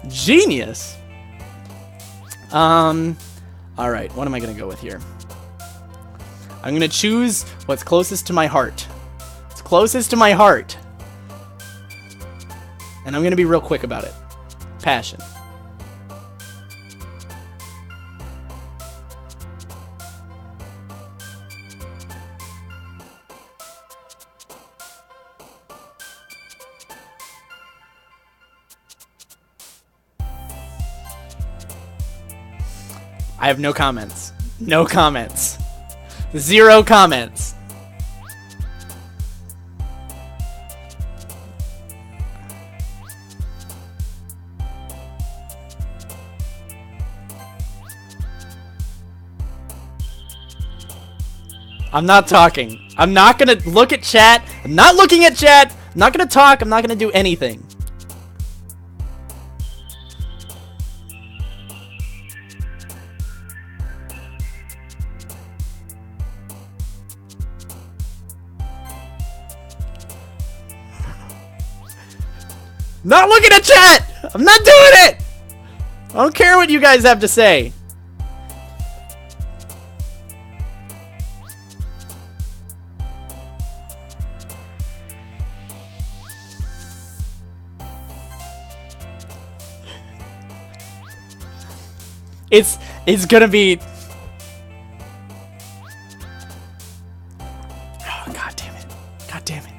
Genius. Alright, what am I gonna go with here? I'm gonna choose what's closest to my heart. It's closest to my heart. And I'm gonna be real quick about it. Passion. I have no comments. No comments. 0 comments. I'm not talking. I'm not gonna look at chat. I'm not looking at chat. I'm not gonna talk. I'm not gonna do anything. Not looking at chat! I'm not doing it! I don't care what you guys have to say. It's gonna be... Oh, god damn it. God damn it.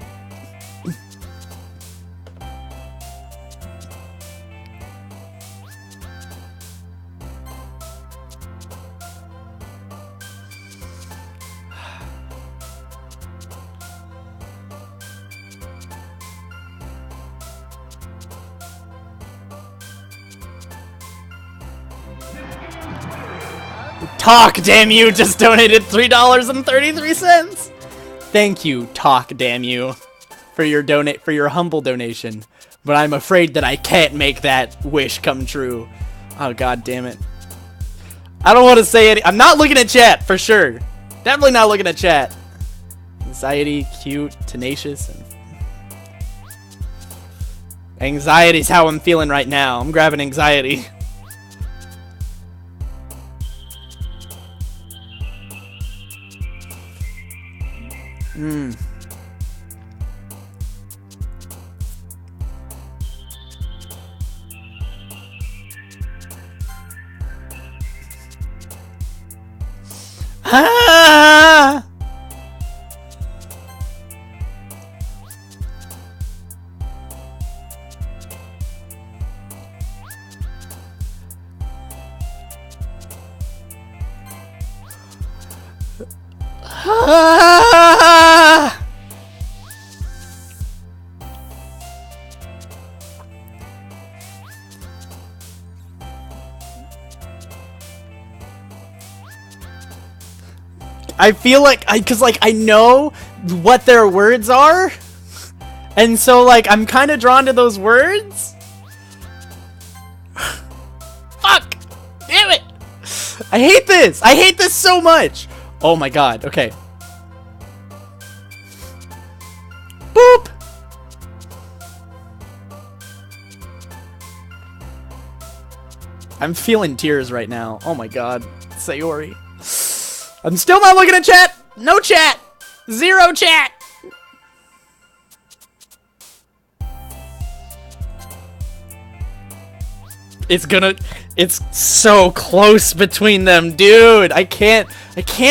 Talk, damn you, just donated $3.33. Thank you, Talk, damn you, for your humble donation. But I'm afraid that I can't make that wish come true. Oh god damn it. I don't want to say I'm not looking at chat for sure. Definitely not looking at chat. Anxiety, cute, tenacious, and anxiety's how I'm feeling right now. I'm grabbing anxiety. Ah! Ah! I feel like I know what their words are, and so like I'm kind of drawn to those words. Fuck! Damn it! I hate this! I hate this so much! Oh my god, okay. Boop! I'm feeling tears right now. Oh my god. Sayori. I'm still not looking at chat! No chat! 0 chat! It's so close between them, dude! I can't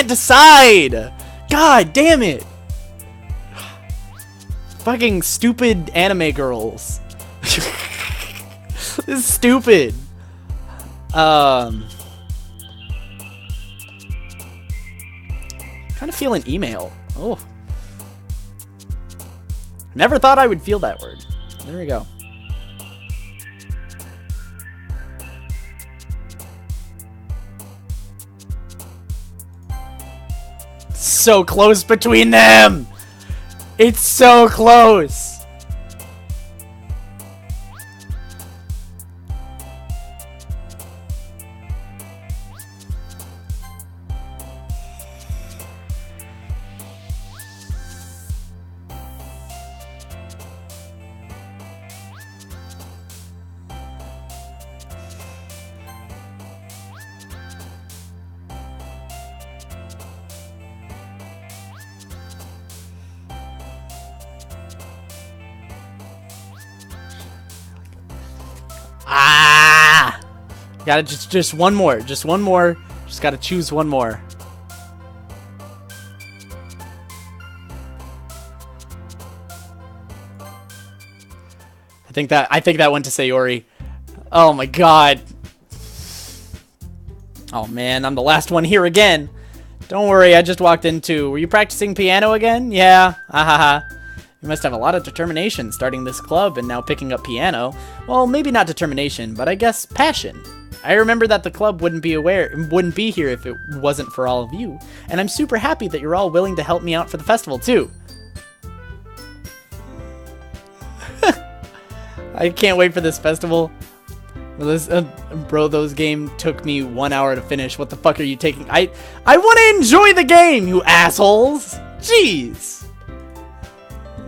decide! God damn it! Fucking stupid anime girls. This is stupid. Kind of feel an email. Oh. Never thought I would feel that word. There we go. So close between them! It's so close! Gotta just one more. Just one more. Just gotta choose one more. I think that went to Sayori. Oh my god. Oh man, I'm the last one here again. Don't worry, I just walked into. Were you practicing piano again? Yeah. Ahaha. You must have a lot of determination starting this club and now picking up piano. Well, maybe not determination, but I guess passion. I remember that the club wouldn't be here if it wasn't for all of you, and I'm super happy that you're all willing to help me out for the festival too. I can't wait for this festival. Bro, those game took me 1 hour to finish. What the fuck are you taking? I want to enjoy the game, you assholes! Jeez!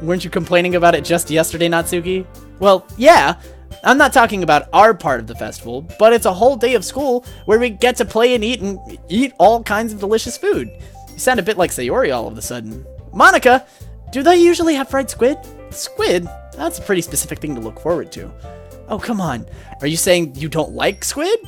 Weren't you complaining about it just yesterday, Natsuki? Well, yeah. I'm not talking about our part of the festival, but it's a whole day of school where we get to play and eat all kinds of delicious food. You sound a bit like Sayori all of a sudden. Monica, do they usually have fried squid? Squid? That's a pretty specific thing to look forward to. Oh, come on. Are you saying you don't like squid?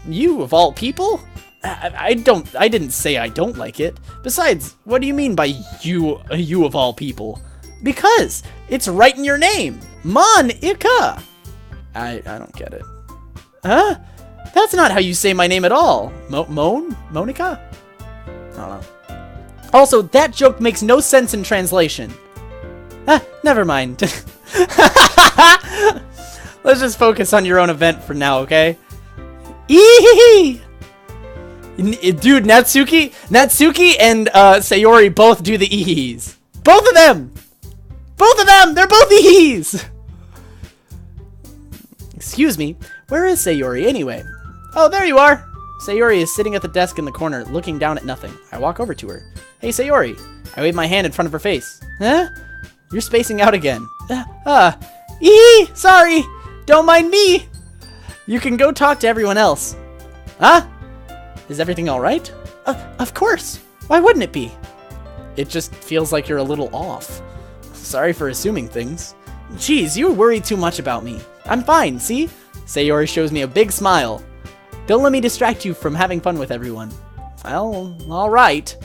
You, of all people? I didn't say I don't like it. Besides, what do you mean by you of all people? Because it's right in your name. Monica. I don't get it. Huh? That's not how you say my name at all. Monica? I don't know. Also, that joke makes no sense in translation. Never mind. Let's just focus on your own event for now, okay? Eehee! Dude, Natsuki and Sayori both do the eehees. Both of them! Both of them! They're both eehees! Excuse me, where is Sayori anyway? Oh, there you are! Sayori is sitting at the desk in the corner, looking down at nothing. I walk over to her. Hey, Sayori. I wave my hand in front of her face. Huh? You're spacing out again. Sorry! Don't mind me! You can go talk to everyone else. Huh? Is everything alright? Of course! Why wouldn't it be? It just feels like you're a little off. Sorry for assuming things. Jeez, you worry too much about me. I'm fine, see? Sayori shows me a big smile. Don't let me distract you from having fun with everyone. Well, alright.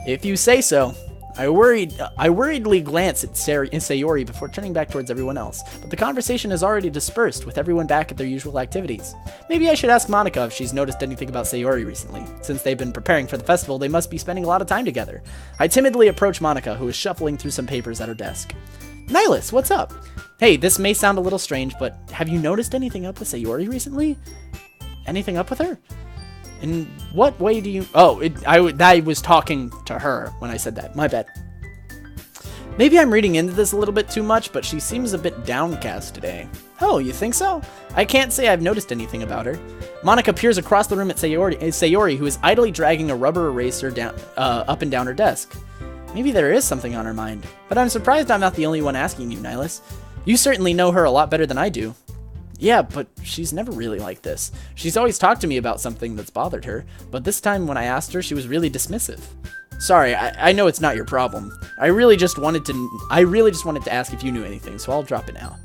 If you say so. I worriedly glance at Sayori before turning back towards everyone else, but the conversation has already dispersed with everyone back at their usual activities. Maybe I should ask Monica if she's noticed anything about Sayori recently. Since they've been preparing for the festival, they must be spending a lot of time together. I timidly approach Monica, who is shuffling through some papers at her desk. Nihlus, what's up? Hey, this may sound a little strange, but have you noticed anything up with Sayori recently? Anything up with her? In what way do you... Oh, I was talking to her when I said that. My bad. Maybe I'm reading into this a little bit too much, but she seems a bit downcast today. Oh, you think so? I can't say I've noticed anything about her. Monica peers across the room at Sayori, who is idly dragging a rubber eraser down, up and down her desk. Maybe there is something on her mind. But I'm surprised I'm not the only one asking you, Nihlus. You certainly know her a lot better than I do. Yeah, but she's never really like this. She's always talked to me about something that's bothered her, but this time when I asked her, she was really dismissive. Sorry, I know it's not your problem. I really just wanted to ask if you knew anything, so I'll drop it now.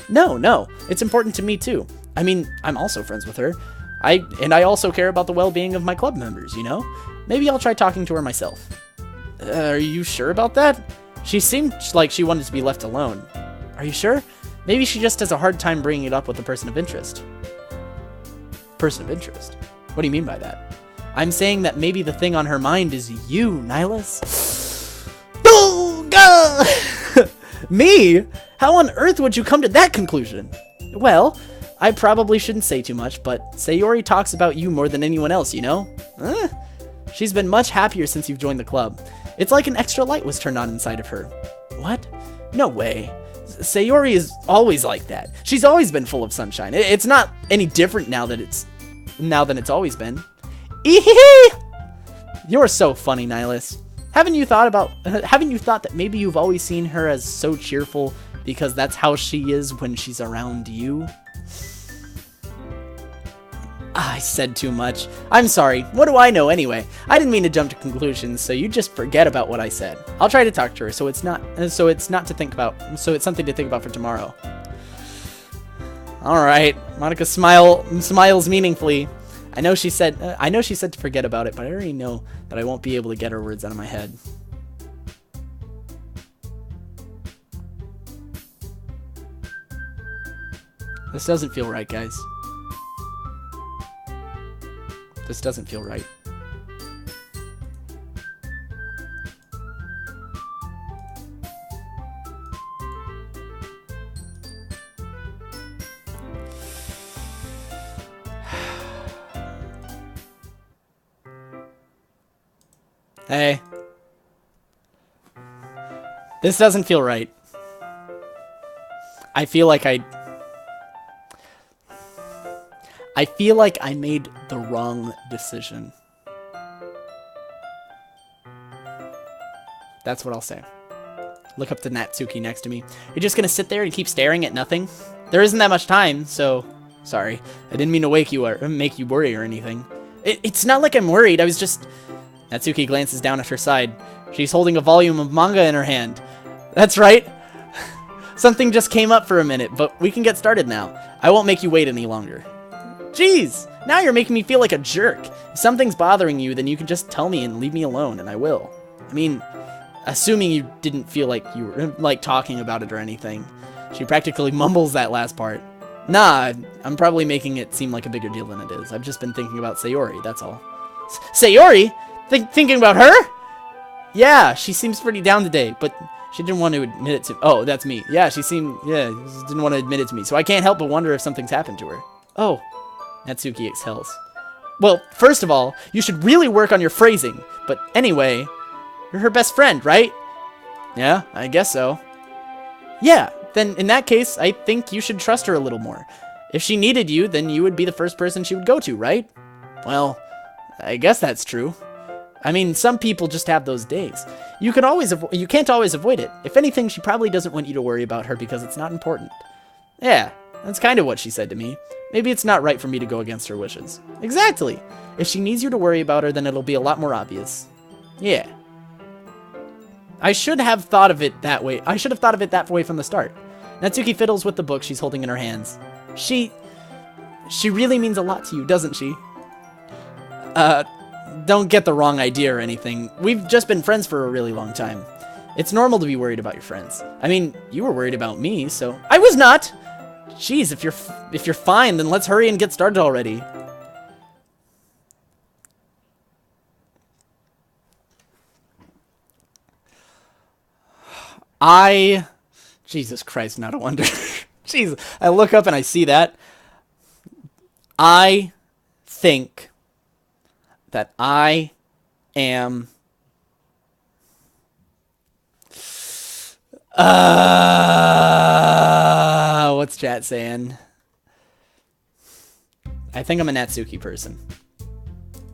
No, it's important to me too. I mean, I'm also friends with her. I also care about the well-being of my club members, you know? Maybe I'll try talking to her myself. Are you sure about that? She seemed like she wanted to be left alone. Are you sure? Maybe she just has a hard time bringing it up with a person of interest. Person of interest? What do you mean by that? I'm saying that maybe the thing on her mind is you, Nihlus. Booga! Me? How on earth would you come to that conclusion? Well, I probably shouldn't say too much, but Sayori talks about you more than anyone else, you know? She's been much happier since you've joined the club. It's like an extra light was turned on inside of her. What? No way. Sayori is always like that. She's always been full of sunshine. It's not any different now than it's always been. Eehee! You're so funny, Nihlus. Haven't you thought that maybe you've always seen her as so cheerful because that's how she is when she's around you? I said too much. I'm sorry. What do I know anyway? I didn't mean to jump to conclusions, so you just forget about what I said. I'll try to talk to her so it's something to think about for tomorrow. Alright. Monica smiles meaningfully. I know she said to forget about it, but I already know that I won't be able to get her words out of my head. This doesn't feel right, guys. This doesn't feel right. Hey. This doesn't feel right. I feel like I made the wrong decision. That's what I'll say. Look up to Natsuki next to me. You're just gonna sit there and keep staring at nothing? There isn't that much time, so... Sorry. I didn't mean to wake you or make you worry or anything. It's not like I'm worried, I was just... Natsuki glances down at her side. She's holding a volume of manga in her hand. That's right. Something just came up for a minute, but we can get started now. I won't make you wait any longer. Jeez, now you're making me feel like a jerk. If something's bothering you, then you can just tell me and leave me alone, and I will. I mean, assuming you didn't feel like you were, like, talking about it or anything. She practically mumbles that last part. Nah, I'm probably making it seem like a bigger deal than it is. I've just been thinking about Sayori, that's all. Sayori? Thinking about her? Yeah, she seems pretty down today, but she didn't want to admit it to... Oh, that's me. Yeah, she didn't want to admit it to me, so I can't help but wonder if something's happened to her. Oh. Natsuki exhales. Well, first of all, you should really work on your phrasing. But anyway, you're her best friend, right? Yeah, I guess so. Yeah, then in that case, I think you should trust her a little more. If she needed you, then you would be the first person she would go to, right? Well, I guess that's true. I mean, some people just have those days. You can't always avoid it. If anything, she probably doesn't want you to worry about her because it's not important. Yeah, that's kind of what she said to me. Maybe it's not right for me to go against her wishes. Exactly. If she needs you to worry about her, then it'll be a lot more obvious. Yeah. I should have thought of it that way. I should have thought of it that way from the start. Natsuki fiddles with the book she's holding in her hands. She really means a lot to you, doesn't she? Don't get the wrong idea or anything. We've just been friends for a really long time. It's normal to be worried about your friends. I mean, you were worried about me, so... I was not! Jeez, if you're fine, then let's hurry and get started already. Jesus Christ, not a wonder. Jeez, I look up and I see that. I think that I am... what's chat saying? I think I'm a Natsuki person.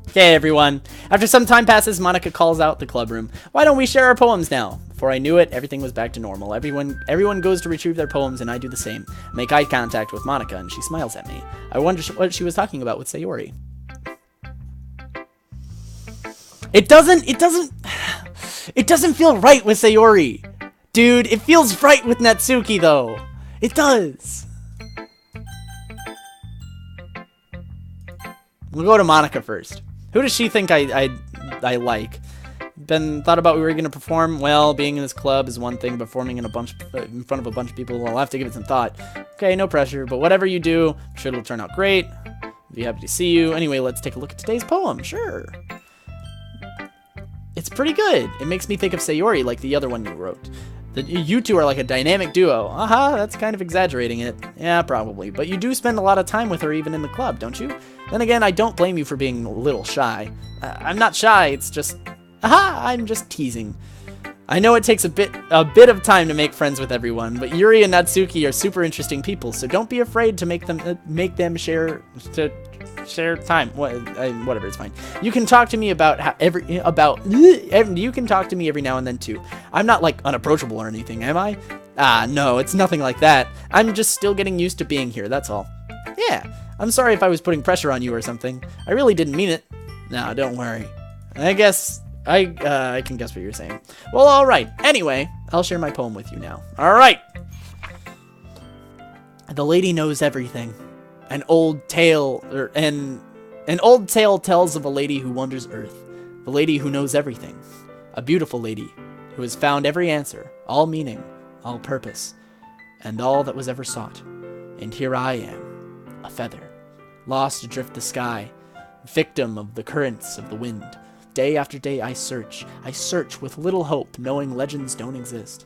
Okay, everyone. After some time passes, Monica calls out the club room. Why don't we share our poems now? Before I knew it, everything was back to normal. Everyone goes to retrieve their poems, and I do the same. I make eye contact with Monica, and she smiles at me. I wonder what she was talking about with Sayori. It doesn't feel right with Sayori. Dude, it feels right with Natsuki, though. It does. We'll go to Monica first. Who does she think I like? Thought about we were gonna perform. Well, being in this club is one thing, but performing in front of a bunch of people, I'll have to give it some thought. Okay, no pressure, but whatever you do, I'm sure it'll turn out great. Be happy to see you. Anyway, let's take a look at today's poem. Sure. It's pretty good. It makes me think of Sayori, like the other one you wrote. You two are like a dynamic duo. That's kind of exaggerating it. Yeah, probably. But you do spend a lot of time with her even in the club, don't you? Then again, I don't blame you for being a little shy. I'm not shy, it's just... I'm just teasing. I know it takes a bit of time to make friends with everyone, but Yuri and Natsuki are super interesting people, so don't be afraid to make them share time. Whatever, it's fine. You can talk to me you can talk to me every now and then too. I'm not like unapproachable or anything, am I? No, it's nothing like that. I'm just still getting used to being here, that's all. Yeah, I'm sorry if I was putting pressure on you or something. I really didn't mean it. No, don't worry. I guess I can guess what you're saying. Well, alright. Anyway, I'll share my poem with you now. Alright. The lady knows everything. An old tale tells of a lady who wanders earth. The lady who knows everything. A beautiful lady who has found every answer, all meaning, all purpose, and all that was ever sought. And here I am, a feather, lost adrift the sky, victim of the currents of the wind. Day after day I search with little hope, knowing legends don't exist.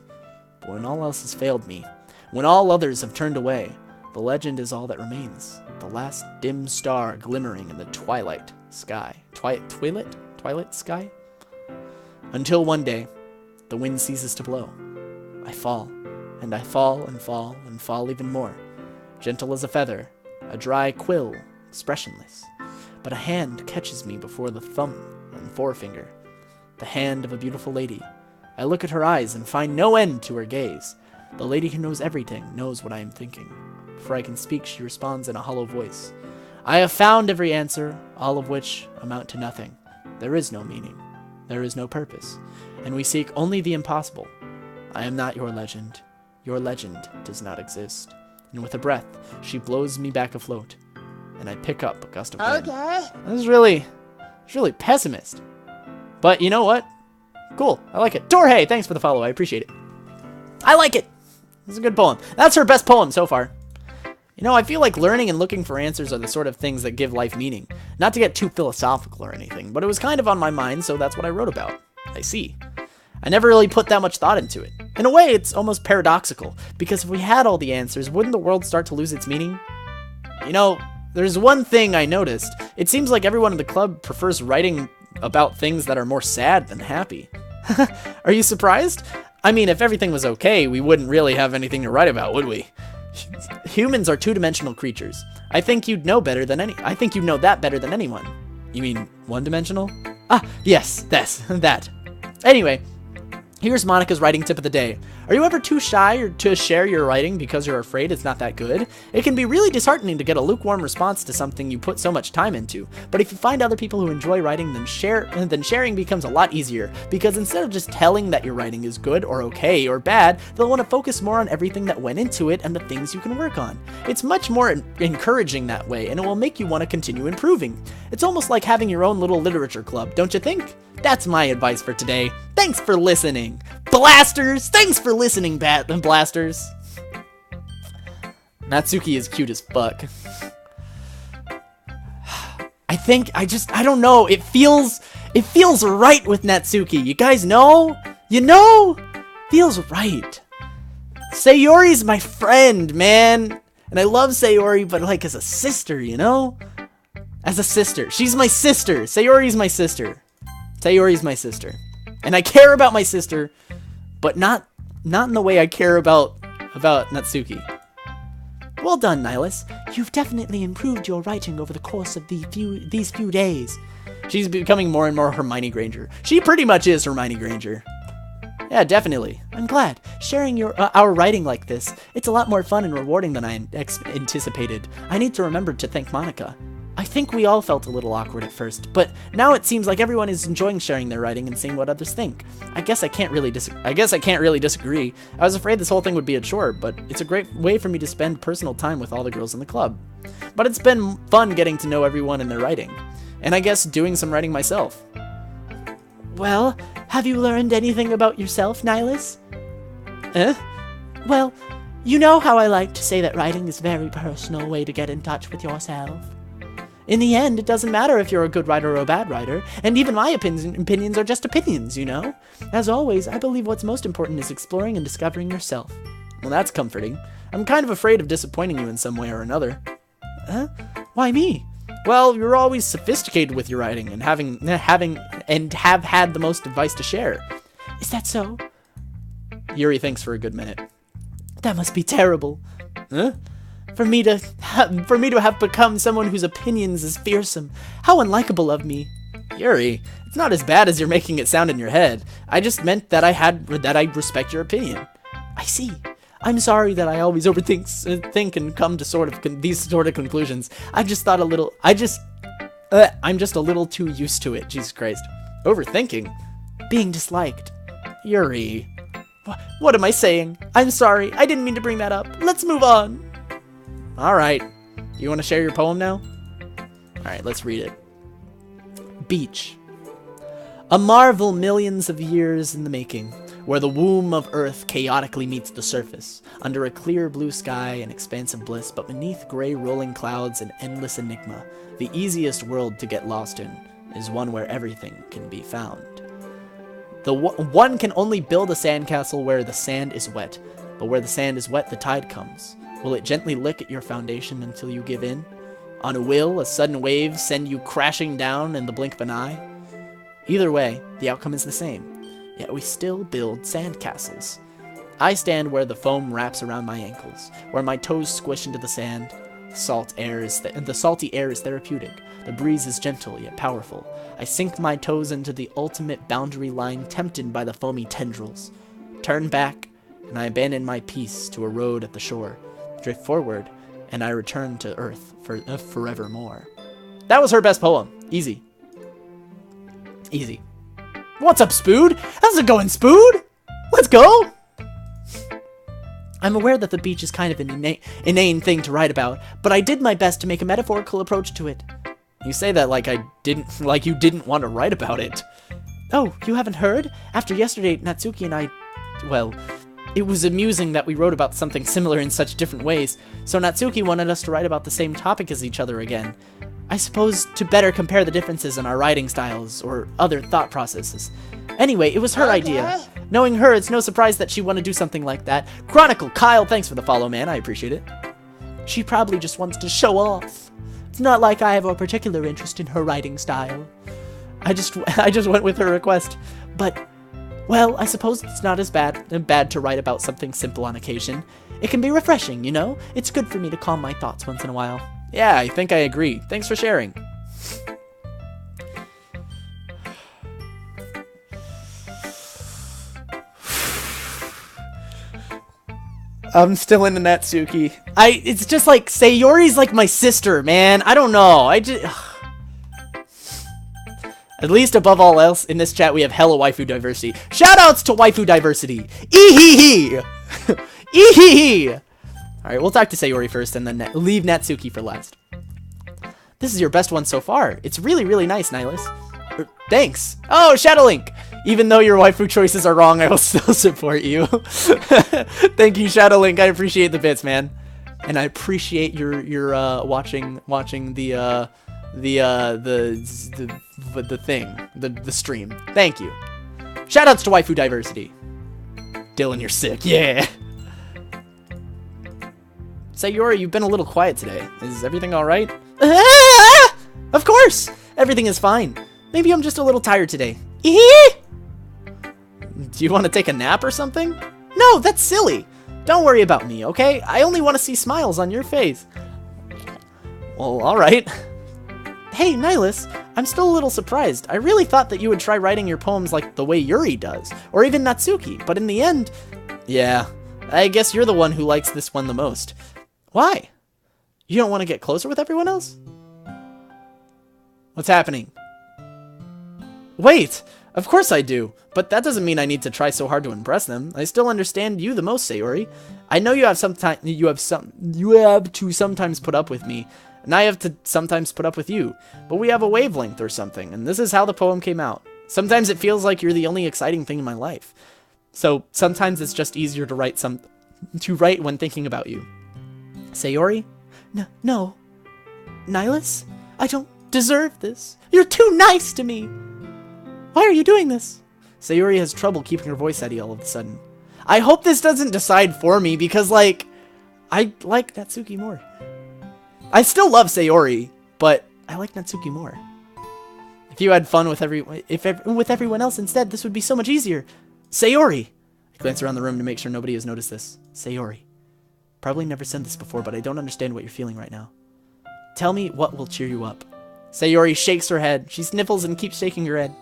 But when all else has failed me, when all others have turned away, the legend is all that remains, the last dim star glimmering in the twilight sky. Twilight sky? Until one day, the wind ceases to blow. I fall, and I fall and fall and fall even more, gentle as a feather, a dry quill, expressionless. But a hand catches me before the thumb and forefinger, the hand of a beautiful lady. I look at her eyes and find no end to her gaze. The lady who knows everything knows what I am thinking. Before I can speak, she responds in a hollow voice. I have found every answer, all of which amount to nothing. There is no meaning. There is no purpose. And we seek only the impossible. I am not your legend. Your legend does not exist. And with a breath, she blows me back afloat. And I pick up a gust of wind. Okay. It's really pessimist. But you know what? Cool. I like it. Dorhei, thanks for the follow. I appreciate it. I like it. It's a good poem. That's her best poem so far. You know, I feel like learning and looking for answers are the sort of things that give life meaning. Not to get too philosophical or anything, but it was kind of on my mind, so that's what I wrote about. I see. I never really put that much thought into it. In a way, it's almost paradoxical, because if we had all the answers, wouldn't the world start to lose its meaning? You know, there's one thing I noticed. It seems like everyone in the club prefers writing about things that are more sad than happy. Are you surprised? I mean, if everything was okay, we wouldn't really have anything to write about, would we? Humans are two-dimensional creatures. I think you'd know that better than anyone. You mean one-dimensional? Ah, yes, that. Anyway, here's Monica's writing tip of the day. Are you ever too shy to share your writing because you're afraid it's not that good? It can be really disheartening to get a lukewarm response to something you put so much time into. But if you find other people who enjoy writing, then sharing becomes a lot easier. Because instead of just telling that your writing is good or okay or bad, they'll want to focus more on everything that went into it and the things you can work on. It's much more encouraging that way, and it will make you want to continue improving. It's almost like having your own little literature club, don't you think? That's my advice for today. Thanks for listening. Blasters! Thanks for listening, Blasters. Natsuki is cute as fuck. I don't know. It feels right with Natsuki. You guys know? You know? Feels right. Sayori's my friend, man. And I love Sayori, but like as a sister, you know? As a sister. She's my sister. Sayori's my sister. Sayori's my sister. And I care about my sister, but not in the way I care about Natsuki. Well done, Nihlus. You've definitely improved your writing over the course of these few days. She's becoming more and more Hermione Granger. She pretty much is Hermione Granger. Yeah, definitely. I'm glad. Sharing our writing like this, it's a lot more fun and rewarding than I anticipated. I need to remember to thank Monica. I think we all felt a little awkward at first, but now it seems like everyone is enjoying sharing their writing and seeing what others think. I guess I can't really disagree. I was afraid this whole thing would be a chore, but it's a great way for me to spend personal time with all the girls in the club. But it's been fun getting to know everyone and their writing, and I guess doing some writing myself. Well, have you learned anything about yourself, Nihlus? Well, you know how I like to say that writing is a very personal way to get in touch with yourself. In the end, it doesn't matter if you're a good writer or a bad writer, and even my opinions are just opinions, you know? As always, I believe what's most important is exploring and discovering yourself. Well, that's comforting. I'm kind of afraid of disappointing you in some way or another. Why me? Well, you're always sophisticated with your writing and have had the most advice to share. Is that so? Yuri thinks for a good minute. That must be terrible. For me to have become someone whose opinions is fearsome. How unlikable of me. Yuri, it's not as bad as you're making it sound in your head. I just meant that I respect your opinion. I see. I'm sorry that I always think and come to these sort of conclusions. I'm just a little too used to it. Jesus Christ. Overthinking. Being disliked. Yuri. What am I saying? I'm sorry. I didn't mean to bring that up. Let's move on. Alright. You want to share your poem now? Alright, let's read it. Beach. A marvel millions of years in the making, where the womb of Earth chaotically meets the surface, under a clear blue sky and expansive bliss, but beneath gray rolling clouds and endless enigma, the easiest world to get lost in is one where everything can be found. One can only build a sandcastle where the sand is wet, but where the sand is wet, the tide comes. Will it gently lick at your foundation until you give in? On a will, a sudden wave send you crashing down in the blink of an eye? Either way, the outcome is the same, yet we still build sandcastles. I stand where the foam wraps around my ankles, where my toes squish into the sand. The salty air is therapeutic. The breeze is gentle yet powerful. I sink my toes into the ultimate boundary line, tempted by the foamy tendrils. Turn back, and I abandon my peace to a road at the shore. Drift forward, and I return to Earth for forevermore. That was her best poem. Easy. Easy. What's up, Spood? How's it going, Spood? Let's go! I'm aware that the beach is kind of an inane thing to write about, but I did my best to make a metaphorical approach to it. You say that like you didn't want to write about it. Oh, you haven't heard? After yesterday, Natsuki and I, well, it was amusing that we wrote about something similar in such different ways, so Natsuki wanted us to write about the same topic as each other again. I suppose to better compare the differences in our writing styles or other thought processes. Anyway, it was her idea. Knowing her, it's no surprise that she wanted to do something like that. Chronicle Kyle, thanks for the follow, man. I appreciate it. She probably just wants to show off. It's not like I have a particular interest in her writing style. I just went with her request. But, well, I suppose it's not as bad to write about something simple on occasion. It can be refreshing, you know? It's good for me to calm my thoughts once in a while. Yeah, I think I agree. Thanks for sharing. I'm still into Natsuki. It's just like, Sayori's like my sister, man. I don't know. At least above all else, in this chat we have hella waifu diversity. Shoutouts to waifu diversity. Eehee! Eehee! Alright, we'll talk to Sayori first and then leave Natsuki for last. This is your best one so far. It's really, really nice, Nihlus. Thanks. Oh, Shadowlink! Even though your waifu choices are wrong, I will still support you. Thank you, Shadowlink. I appreciate the bits, man. And I appreciate your watching the stream. Thank you. Shoutouts to waifu diversity. Dylan, you're sick. Yeah. Sayori, you've been a little quiet today. Is everything all right? Of course. Everything is fine. Maybe I'm just a little tired today. Do you want to take a nap or something? No, that's silly. Don't worry about me, okay? I only want to see smiles on your face. Well, alright. Hey, Nihlus, I'm still a little surprised. I really thought that you would try writing your poems like the way Yuri does, or even Natsuki, but in the end... Yeah, I guess you're the one who likes this one the most. Why? You don't want to get closer with everyone else? What's happening? Wait! Of course I do, but that doesn't mean I need to try so hard to impress them. I still understand you the most, Sayori. I know you have to sometimes put up with me, and I have to sometimes put up with you, but we have a wavelength or something, and this is how the poem came out. Sometimes it feels like you're the only exciting thing in my life. So sometimes it's just easier to write when thinking about you. Sayori? No. Nihlus? I don't deserve this. You're too nice to me. Why are you doing this? Sayori has trouble keeping her voice steady all of a sudden. I hope this doesn't decide for me because, like, I like Natsuki more. I still love Sayori, but I like Natsuki more. If you had fun with everyone else instead, this would be so much easier. Sayori! I glance around the room to make sure nobody has noticed this. Sayori. Probably never said this before, but I don't understand what you're feeling right now. Tell me what will cheer you up. Sayori shakes her head. She sniffles and keeps shaking her head.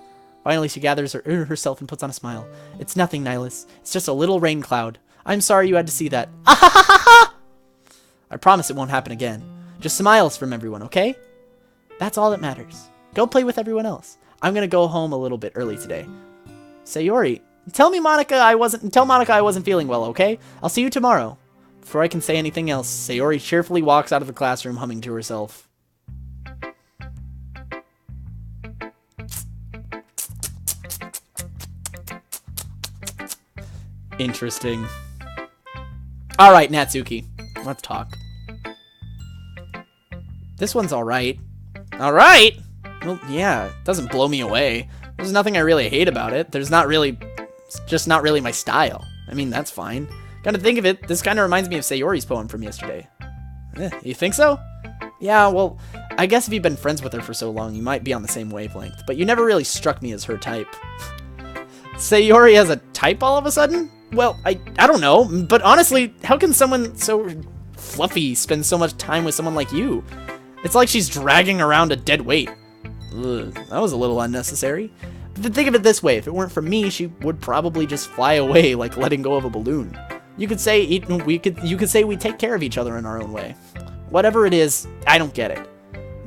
Finally, she gathers herself and puts on a smile. It's nothing, Nihlus. It's just a little rain cloud. I'm sorry you had to see that. I promise it won't happen again. Just smiles from everyone, okay? That's all that matters. Go play with everyone else. I'm gonna go home a little bit early today. Sayori, tell Monica I wasn't feeling well, okay? I'll see you tomorrow. before I can say anything else, Sayori cheerfully walks out of the classroom humming to herself. Interesting. Alright, Natsuki. Let's talk. This one's alright. Alright? Well, yeah, it doesn't blow me away. There's nothing I really hate about it. It's just not really my style. I mean, that's fine. Gotta think of it, this kind of reminds me of Sayori's poem from yesterday. You think so? Yeah, well, I guess if you've been friends with her for so long, you might be on the same wavelength, but you never really struck me as her type. Sayori has a type all of a sudden? Well, I don't know, but honestly, how can someone so fluffy spend so much time with someone like you? It's like she's dragging around a dead weight. Ugh, that was a little unnecessary. But think of it this way, if it weren't for me, she would probably just fly away like letting go of a balloon. You could say you could say we take care of each other in our own way. Whatever it is, I don't get it.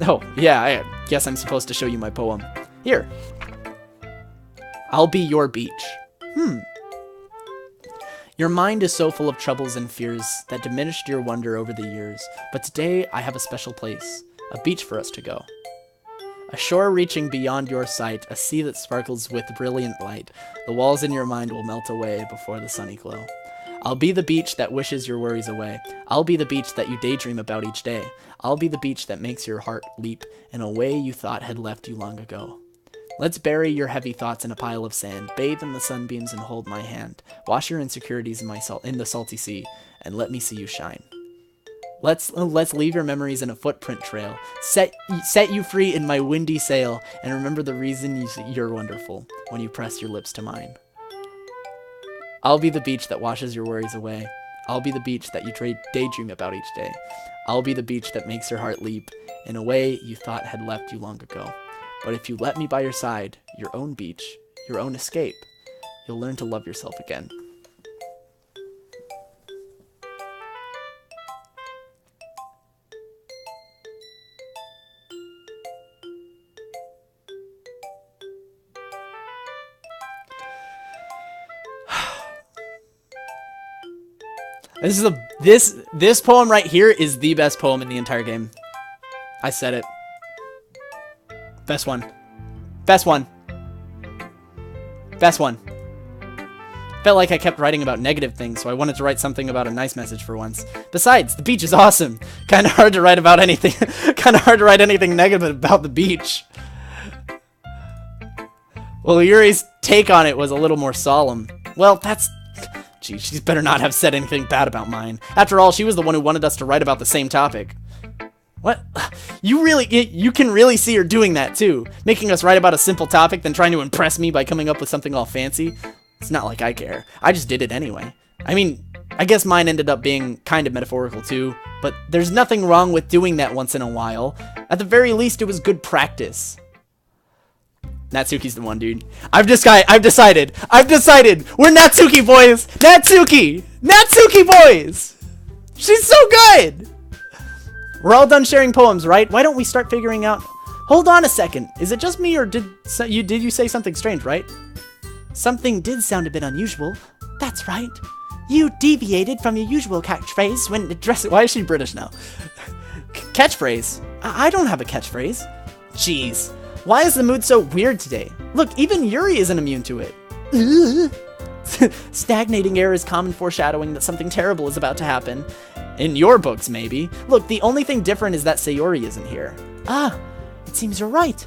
Oh, yeah, I guess I'm supposed to show you my poem. Here. I'll be your beach. Your mind is so full of troubles and fears that diminished your wonder over the years, but today I have a special place, a beach for us to go. A shore reaching beyond your sight, a sea that sparkles with brilliant light. The walls in your mind will melt away before the sunny glow. I'll be the beach that wishes your worries away. I'll be the beach that you daydream about each day. I'll be the beach that makes your heart leap in a way you thought had left you long ago. Let's bury your heavy thoughts in a pile of sand, bathe in the sunbeams and hold my hand. Wash your insecurities in the salty sea, and let me see you shine. Let's leave your memories in a footprint trail, set you free in my windy sail, and remember the reason you're wonderful when you press your lips to mine. I'll be the beach that washes your worries away. I'll be the beach that you daydream about each day. I'll be the beach that makes your heart leap in a way you thought had left you long ago. But if you let me by your side, your own beach, your own escape, you'll learn to love yourself again. This poem right here is the best poem in the entire game. I said it. Best one. Best one. Best one. Felt like I kept writing about negative things, so I wanted to write something about a nice message for once. Besides, the beach is awesome. Kind of hard to write about anything. Kind of hard to write anything negative about the beach. Well, Yuri's take on it was a little more solemn. Well, that's... Gee, she's better not have said anything bad about mine. After all, she was the one who wanted us to write about the same topic. What? You can really see her doing that, too. Making us write about a simple topic, then trying to impress me by coming up with something all fancy. It's not like I care. I just did it anyway. I mean, I guess mine ended up being kind of metaphorical, too. But there's nothing wrong with doing that once in a while. At the very least, it was good practice. Natsuki's the one, dude. I've decided. We're Natsuki boys. Natsuki boys. She's so good. We're all done sharing poems, right? Why don't we start figuring out... Hold on a second. Is it just me, or did you say something strange, right? Something did sound a bit unusual. That's right. You deviated from your usual catchphrase when addressing... Why is she British now? Catchphrase? I don't have a catchphrase. Jeez. Why is the mood so weird today? Look, even Yuri isn't immune to it. Stagnating air is common foreshadowing that something terrible is about to happen. In your books, maybe. Look, the only thing different is that Sayori isn't here. Ah, it seems you're right.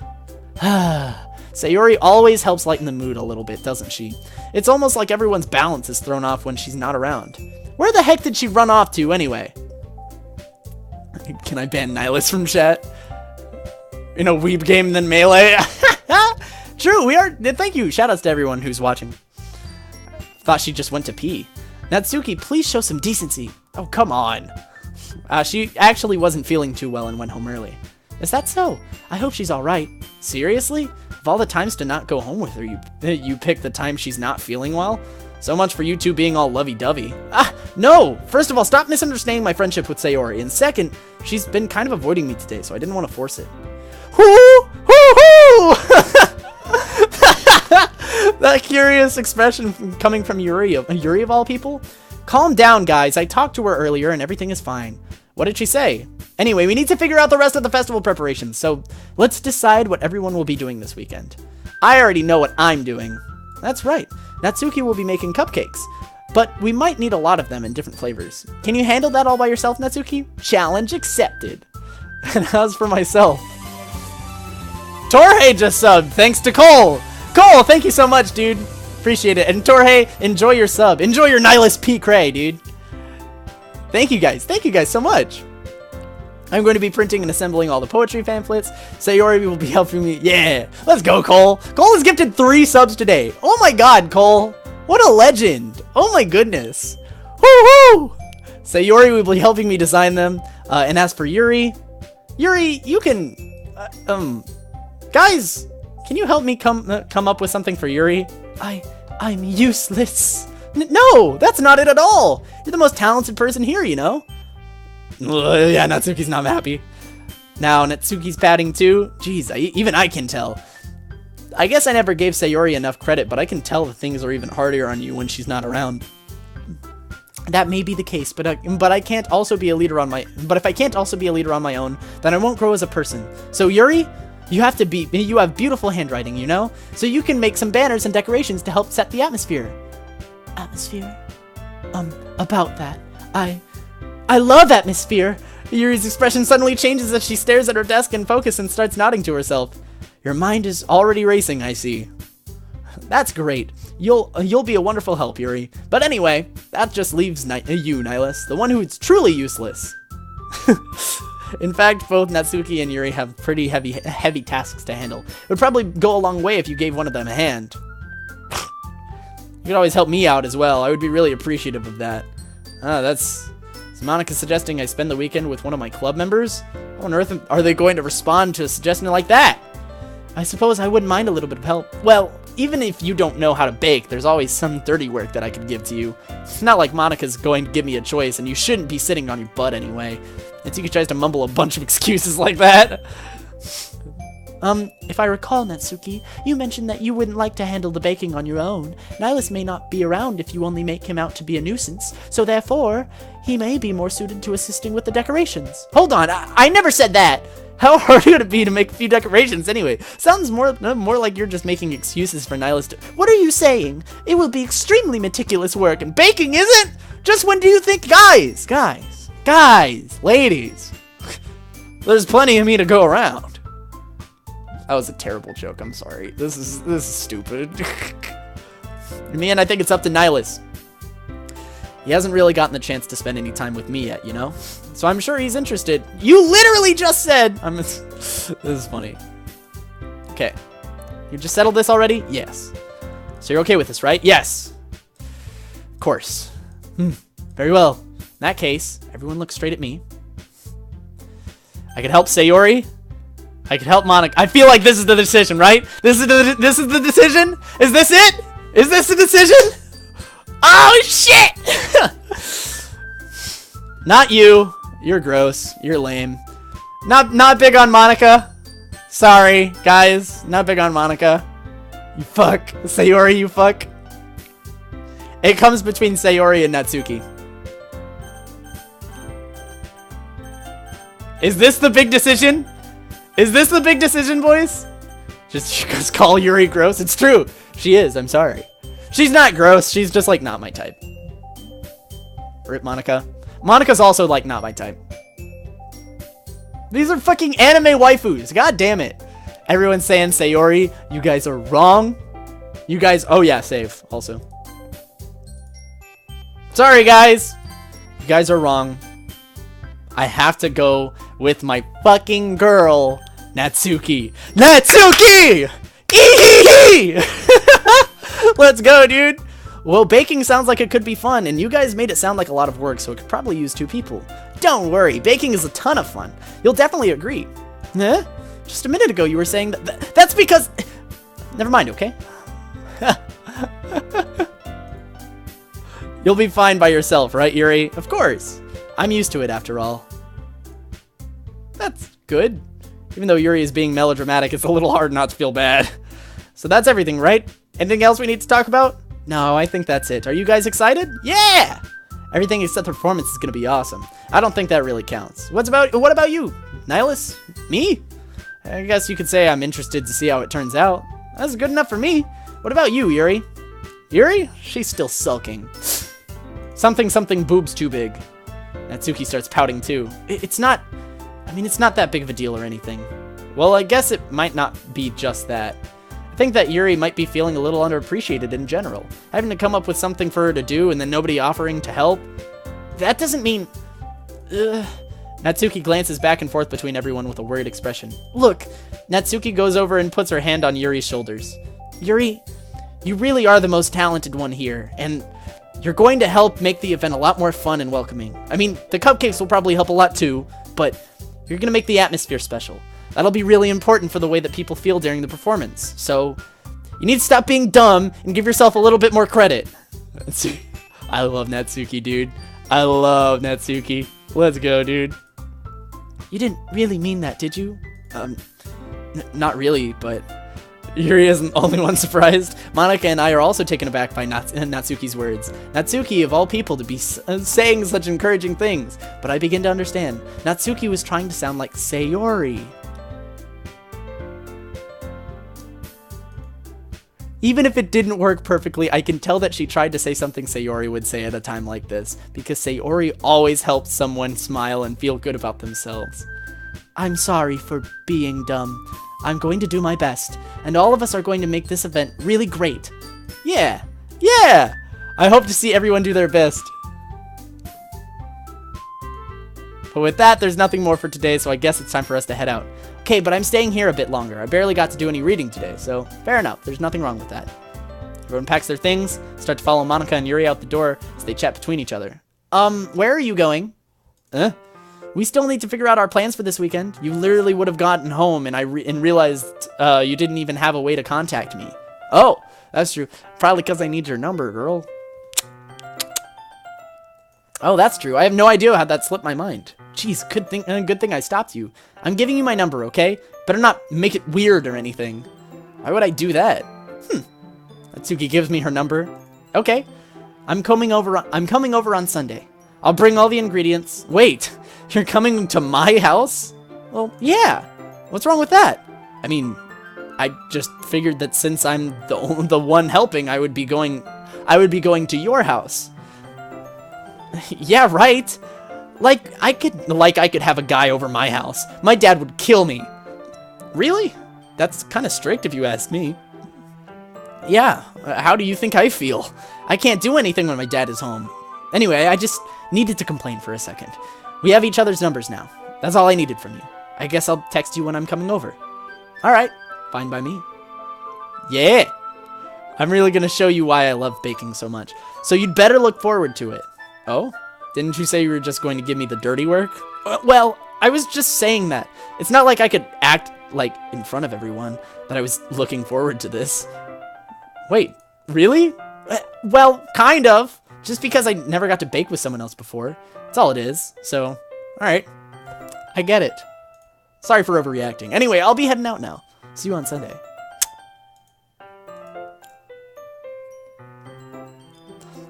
Sayori always helps lighten the mood a little bit, doesn't she? It's almost like everyone's balance is thrown off when she's not around. Where the heck did she run off to, anyway? Can I ban Nihlus from chat? In a weeb game than Melee? True, we are. Thank you. Shoutouts to everyone who's watching. Thought she just went to pee. Natsuki, please show some decency. Oh, come on. She actually wasn't feeling too well and went home early. Is that so? I hope she's alright. Seriously? Of all the times to not go home with her, you picked the time she's not feeling well? So much for you two being all lovey-dovey. No! First of all, stop misunderstanding my friendship with Sayori. And second, she's been kind of avoiding me today, so I didn't want to force it. Hoo! Hoo! That curious expression coming from Yuri of all people? Calm down, guys. I talked to her earlier and everything is fine. What did she say? Anyway, we need to figure out the rest of the festival preparations, so let's decide what everyone will be doing this weekend. I already know what I'm doing. That's right. Natsuki will be making cupcakes, but we might need a lot of them in different flavors. Can you handle that all by yourself, Natsuki? Challenge accepted. And as for myself, Torhei just subbed, thanks to Cole. Cole, thank you so much, dude. Appreciate it. And Torhei, enjoy your sub. Enjoy your Nihlus Peak Ray, dude. Thank you guys. Thank you guys so much. I'm going to be printing and assembling all the poetry pamphlets. Sayori will be helping me. Yeah, let's go, Cole. Cole has gifted 3 subs today. Oh my god, Cole. What a legend. Oh my goodness. Woo-hoo! Sayori will be helping me design them. And as for Yuri, you can... guys, can you help me come up with something for Yuri? I'm useless. No, that's not it at all. You're the most talented person here, you know? Yeah, Natsuki's not happy. Now, Natsuki's padding too. Jeez, even I can tell. I guess I never gave Sayori enough credit, but I can tell that things are even harder on you when she's not around. That may be the case, but I can't also be a leader on my. But if I can't also be a leader on my own, then I won't grow as a person. So Yuri, you have beautiful handwriting, you know, so you can make some banners and decorations to help set the atmosphere. Atmosphere? About that, I love atmosphere. Yuri's expression suddenly changes as she stares at her desk in focus and starts nodding to herself. Your mind is already racing, I see. That's great. You'll be a wonderful help, Yuri. But anyway, that just leaves you, Nihlus, the one who's truly useless. In fact, both Natsuki and Yuri have pretty heavy tasks to handle. It would probably go a long way if you gave one of them a hand. You could always help me out as well. I would be really appreciative of that. Is Monica suggesting I spend the weekend with one of my club members? How on earth are they going to respond to a suggestion like that? I suppose I wouldn't mind a little bit of help. Well, even if you don't know how to bake, there's always some dirty work that I could give to you. It's not like Monica's going to give me a choice, and you shouldn't be sitting on your butt anyway. Natsuki tries to mumble a bunch of excuses like that. If I recall, Natsuki, you mentioned that you wouldn't like to handle the baking on your own. Nihlus may not be around if you only make him out to be a nuisance, so therefore, he may be more suited to assisting with the decorations. Hold on, I never said that! How hard would it be to make a few decorations anyway? Sounds more like you're just making excuses for Nihlus to— What are you saying? It will be extremely meticulous work, and baking isn't? Just when do you think— Guys, ladies, there's plenty of me to go around. That was a terrible joke, I'm sorry. This is stupid. In the end, I think it's up to Nihlus. He hasn't really gotten the chance to spend any time with me yet, you know? So I'm sure he's interested. You literally just said— This is funny. Okay. You just settled this already? Yes. So you're okay with this, right? Yes. Of course. Very well. In that case, everyone look straight at me. I could help Sayori. I could help Monica. I feel like this is the decision, right? This is the decision? Is this it? Is this the decision? Oh, shit! Not you. You're gross. You're lame. Not big on Monica. Sorry, guys. Not big on Monica. You fuck. Sayori, you fuck. It comes between Sayori and Natsuki. Is this the big decision? Is this the big decision, boys? Just call Yuri gross. It's true. She is. I'm sorry. She's not gross. She's just, like, not my type. Rip Monica. Monica's also, like, not my type. These are fucking anime waifus. God damn it. Everyone's saying Sayori. You guys are wrong. You guys... Oh, yeah. Save. Also. Sorry, guys. You guys are wrong. I have to go with my fucking girl, Natsuki. Natsuki! Eeeeee! Let's go, dude. Well, baking sounds like it could be fun, and you guys made it sound like a lot of work, so it could probably use 2 people. Don't worry, baking is a ton of fun. You'll definitely agree. Huh? Just a minute ago, you were saying that... That's because... Never mind, okay? You'll be fine by yourself, right, Yuri? Of course. I'm used to it, after all. That's good. Even though Yuri is being melodramatic, it's a little hard not to feel bad. So that's everything, right? Anything else we need to talk about? No, I think that's it. Are you guys excited? Yeah! Everything except the performance is gonna be awesome. I don't think that really counts. What about you? Nihlus? Me? I guess you could say I'm interested to see how it turns out. That's good enough for me. What about you, Yuri? Yuri? She's still sulking. Something boobs too big. Natsuki starts pouting too. It's not that big of a deal or anything. Well, I guess it might not be just that. I think that Yuri might be feeling a little underappreciated in general. Having to come up with something for her to do and then nobody offering to help. That doesn't mean... Natsuki glances back and forth between everyone with a worried expression. Look! Natsuki goes over and puts her hand on Yuri's shoulders. Yuri, you really are the most talented one here, and you're going to help make the event a lot more fun and welcoming. I mean, the cupcakes will probably help a lot too, but you're going to make the atmosphere special. That'll be really important for the way that people feel during the performance. So, you need to stop being dumb and give yourself a little bit more credit. I love Natsuki, dude. I love Natsuki. Let's go, dude. You didn't really mean that, did you? Not really, but Yuri isn't the only one surprised. Monika and I are also taken aback by Natsuki's words. Natsuki, of all people, to be saying such encouraging things. But I begin to understand. Natsuki was trying to sound like Sayori. Even if it didn't work perfectly, I can tell that she tried to say something Sayori would say at a time like this, because Sayori always helps someone smile and feel good about themselves. I'm sorry for being dumb. I'm going to do my best, and all of us are going to make this event really great. Yeah! I hope to see everyone do their best. But with that, there's nothing more for today, so I guess it's time for us to head out. Okay, but I'm staying here a bit longer. I barely got to do any reading today, so fair enough. There's nothing wrong with that. Everyone packs their things, start to follow Monika and Yuri out the door as they chat between each other. Where are you going? We still need to figure out our plans for this weekend. You literally would have gotten home and realized you didn't even have a way to contact me. Oh, that's true. Probably because I need your number, girl. Oh, that's true. I have no idea how that slipped my mind. Jeez, good thing I stopped you. I'm giving you my number, okay? Better not make it weird or anything. Why would I do that? Natsuki gives me her number. Okay. I'm coming over on Sunday. I'll bring all the ingredients. Wait, you're coming to my house? Well, yeah. What's wrong with that? I mean, I just figured that since I'm the one helping, I would be going to your house. Yeah, right. Like I could have a guy over my house. My dad would kill me. Really? That's kind of strict if you ask me. Yeah, how do you think I feel? I can't do anything when my dad is home. Anyway, I just needed to complain for a second. We have each other's numbers now. That's all I needed from you. I guess I'll text you when I'm coming over. Alright, fine by me. Yeah! I'm really gonna show you why I love baking so much. So you'd better look forward to it. Oh? Didn't you say you were just going to give me the dirty work? Well, I was just saying that. It's not like I could act, like, in front of everyone that I was looking forward to this. Wait, really? Well, kind of. Just because I never got to bake with someone else before. That's all it is. So, alright. I get it. Sorry for overreacting. Anyway, I'll be heading out now. See you on Sunday.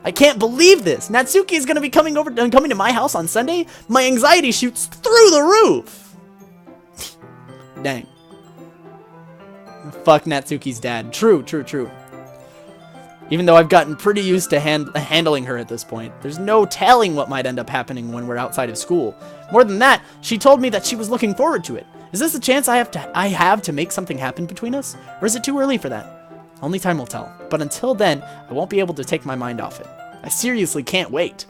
I can't believe this! Natsuki is gonna be coming to my house on Sunday? My anxiety shoots through the roof! Dang. Fuck Natsuki's dad. True. Even though I've gotten pretty used to handling her at this point. There's no telling what might end up happening when we're outside of school. More than that, she told me that she was looking forward to it. Is this a chance I have to make something happen between us? Or is it too early for that? Only time will tell. But until then, I won't be able to take my mind off it. I seriously can't wait.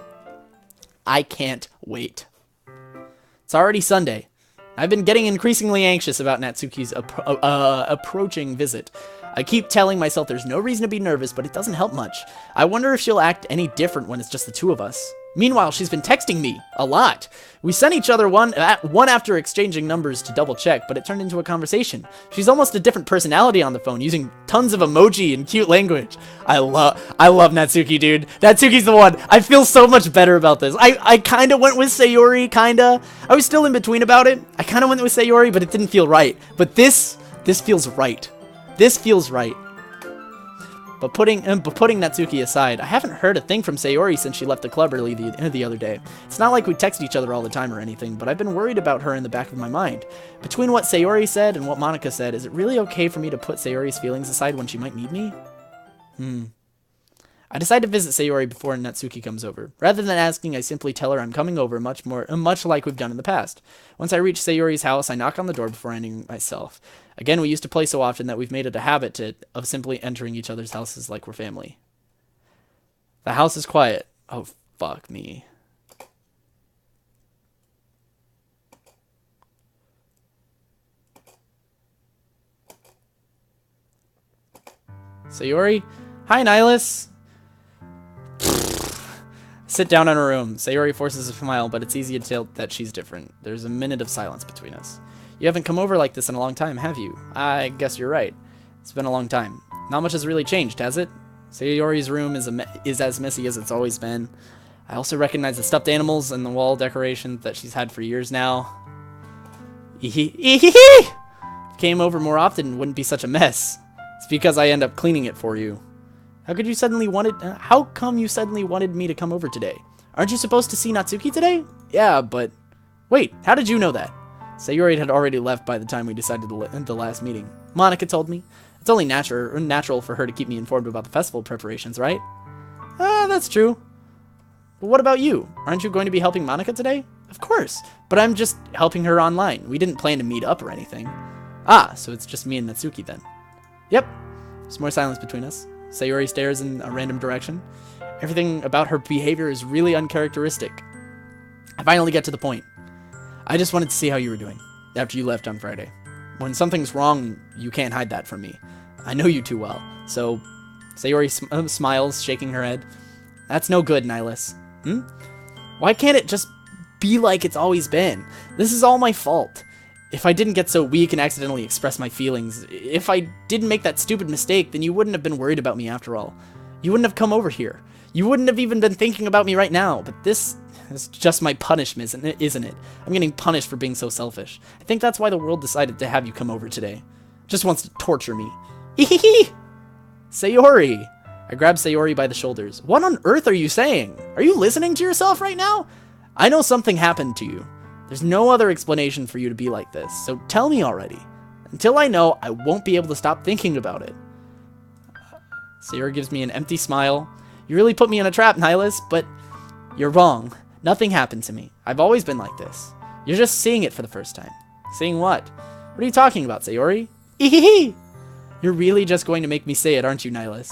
I can't wait. It's already Sunday. I've been getting increasingly anxious about Natsuki's approaching visit. I keep telling myself there's no reason to be nervous, but it doesn't help much. I wonder if she'll act any different when it's just the two of us. Meanwhile, she's been texting me a lot. We sent each other one after exchanging numbers to double check, but it turned into a conversation. She's almost a different personality on the phone, using tons of emoji and cute language. I love Natsuki, dude. Natsuki's the one. I feel so much better about this. I kind of went with Sayori, kinda. I was still in between about it. I kind of went with Sayori, but it didn't feel right. But this feels right. This feels right. But putting Natsuki aside, I haven't heard a thing from Sayori since she left the club early the other day. It's not like we text each other all the time or anything, but I've been worried about her in the back of my mind. Between what Sayori said and what Monika said, is it really okay for me to put Sayori's feelings aside when she might need me? I decide to visit Sayori before Natsuki comes over. Rather than asking, I simply tell her I'm coming over, much like we've done in the past. Once I reach Sayori's house, I knock on the door before ending myself. Again, we used to play so often that we've made it a habit of simply entering each other's houses like we're family. The house is quiet. Oh, fuck me. Sayori? Hi, Nihlus. Sit down in her room. Sayori forces a smile, but it's easy to tell that she's different. There's a minute of silence between us. You haven't come over like this in a long time, have you? I guess you're right. It's been a long time. Not much has really changed, has it? Sayori's room is as messy as it's always been. I also recognize the stuffed animals and the wall decorations that she's had for years now. If you came over more often, it wouldn't be such a mess. It's because I end up cleaning it for you. How come you suddenly wanted me to come over today? Aren't you supposed to see Natsuki today? Yeah, but... Wait, how did you know that? Sayori had already left by the time we decided to end the last meeting. Monika told me. It's only natural for her to keep me informed about the festival preparations, right? That's true. But what about you? Aren't you going to be helping Monika today? Of course, but I'm just helping her online. We didn't plan to meet up or anything. Ah, so it's just me and Natsuki then. Yep. There's more silence between us. Sayori stares in a random direction. Everything about her behavior is really uncharacteristic. I finally get to the point. I just wanted to see how you were doing after you left on Friday. When something's wrong, you can't hide that from me. I know you too well. So, Sayori smiles, shaking her head. That's no good, Nihlus. Why can't it just be like it's always been? This is all my fault. If I didn't get so weak and accidentally express my feelings, if I didn't make that stupid mistake, then you wouldn't have been worried about me after all. You wouldn't have come over here. You wouldn't have even been thinking about me right now, but this is just my punishment, isn't it? I'm getting punished for being so selfish. I think that's why the world decided to have you come over today. Just wants to torture me. Hehehe! Sayori! I grab Sayori by the shoulders. What on earth are you saying? Are you listening to yourself right now? I know something happened to you. There's no other explanation for you to be like this, so tell me already. Until I know, I won't be able to stop thinking about it. Sayori gives me an empty smile. You really put me in a trap, Nihlus, but you're wrong. Nothing happened to me. I've always been like this. You're just seeing it for the first time. Seeing what? What are you talking about, Sayori? Ehehe! You're really just going to make me say it, aren't you, Nihlus?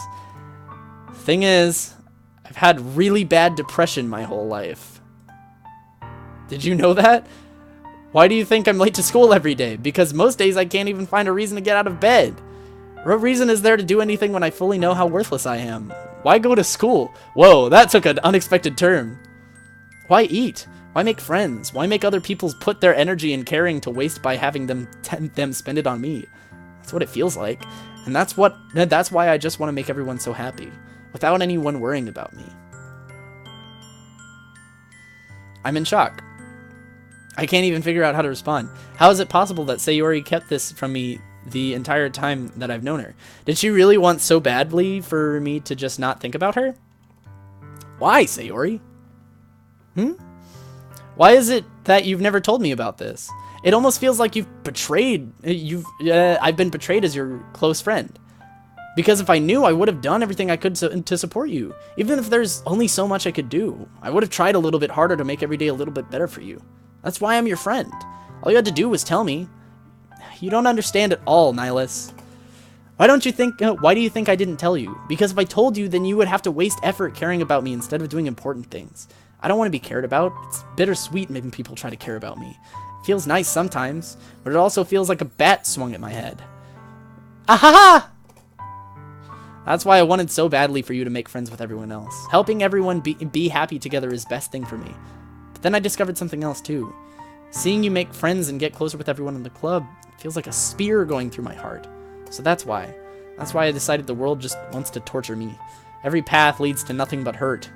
Thing is, I've had really bad depression my whole life. Did you know that? Why do you think I'm late to school every day? Because most days I can't even find a reason to get out of bed. What reason is there to do anything when I fully know how worthless I am? Why go to school? Whoa, that took an unexpected turn. Why eat? Why make friends? Why make other people put their energy and caring to waste by having them spend it on me? That's what it feels like. And that's why I just want to make everyone so happy, without anyone worrying about me. I'm in shock. I can't even figure out how to respond. How is it possible that Sayori kept this from me the entire time that I've known her? Did she really want so badly for me to just not think about her? Why, Sayori? Why is it that you've never told me about this? It almost feels like I've been betrayed as your close friend. Because if I knew, I would have done everything I could to support you. Even if there's only so much I could do. I would have tried a little bit harder to make every day a little bit better for you. That's why I'm your friend. All you had to do was tell me. You don't understand at all, Nihlus. Why do you think I didn't tell you? Because if I told you, then you would have to waste effort caring about me instead of doing important things. I don't want to be cared about. It's bittersweet making people try to care about me. It feels nice sometimes, but it also feels like a bat swung at my head. Ahaha! That's why I wanted so badly for you to make friends with everyone else. Helping everyone be happy together is best thing for me. But then I discovered something else too. Seeing you make friends and get closer with everyone in the club feels like a spear going through my heart. So that's why. That's why I decided the world just wants to torture me. Every path leads to nothing but hurt.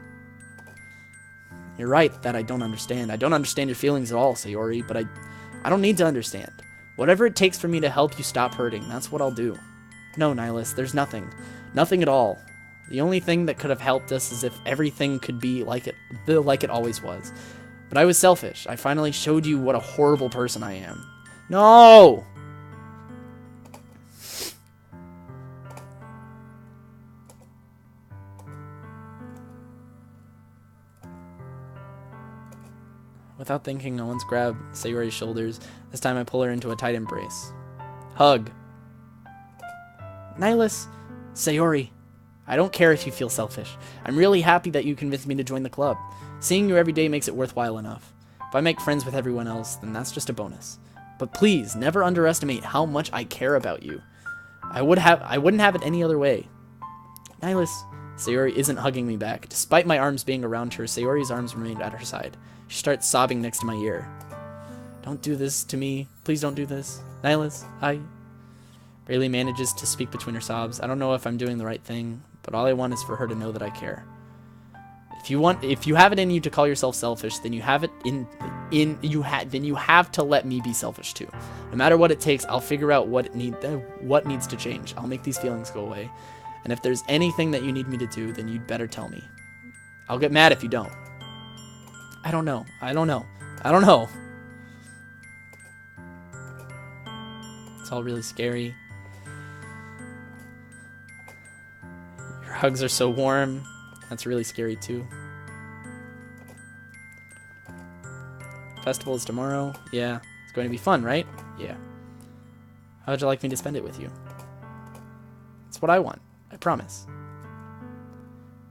You're right that I don't understand. I don't understand your feelings at all, Sayori, but I don't need to understand. Whatever it takes for me to help you stop hurting, that's what I'll do. No, Nihlus, there's nothing. Nothing at all. The only thing that could have helped us is if everything could be like it always was. But I was selfish. I finally showed you what a horrible person I am. No! Without thinking, I once grabbed Sayori's shoulders. This time I pull her into a tight embrace. Hug. Nihlus, Sayori, I don't care if you feel selfish. I'm really happy that you convinced me to join the club. Seeing you every day makes it worthwhile enough. If I make friends with everyone else, then that's just a bonus. But please, never underestimate how much I care about you. I wouldn't have it any other way. Nihlus, Sayori isn't hugging me back. Despite my arms being around her, Sayori's arms remained at her side. She starts sobbing next to my ear. Don't do this to me. Please don't do this. Nihlus, I... Barely manages to speak between her sobs. I don't know if I'm doing the right thing, but all I want is for her to know that I care. If you have it in you to call yourself selfish, then you have it then you have to let me be selfish too. No matter what it takes, I'll figure out what needs to change. I'll make these feelings go away. And if there's anything that you need me to do, then you'd better tell me. I'll get mad if you don't. I don't know. It's all really scary. Your hugs are so warm. That's really scary too. Festival is tomorrow. Yeah. It's going to be fun, right? Yeah. How would you like me to spend it with you? It's what I want. I promise.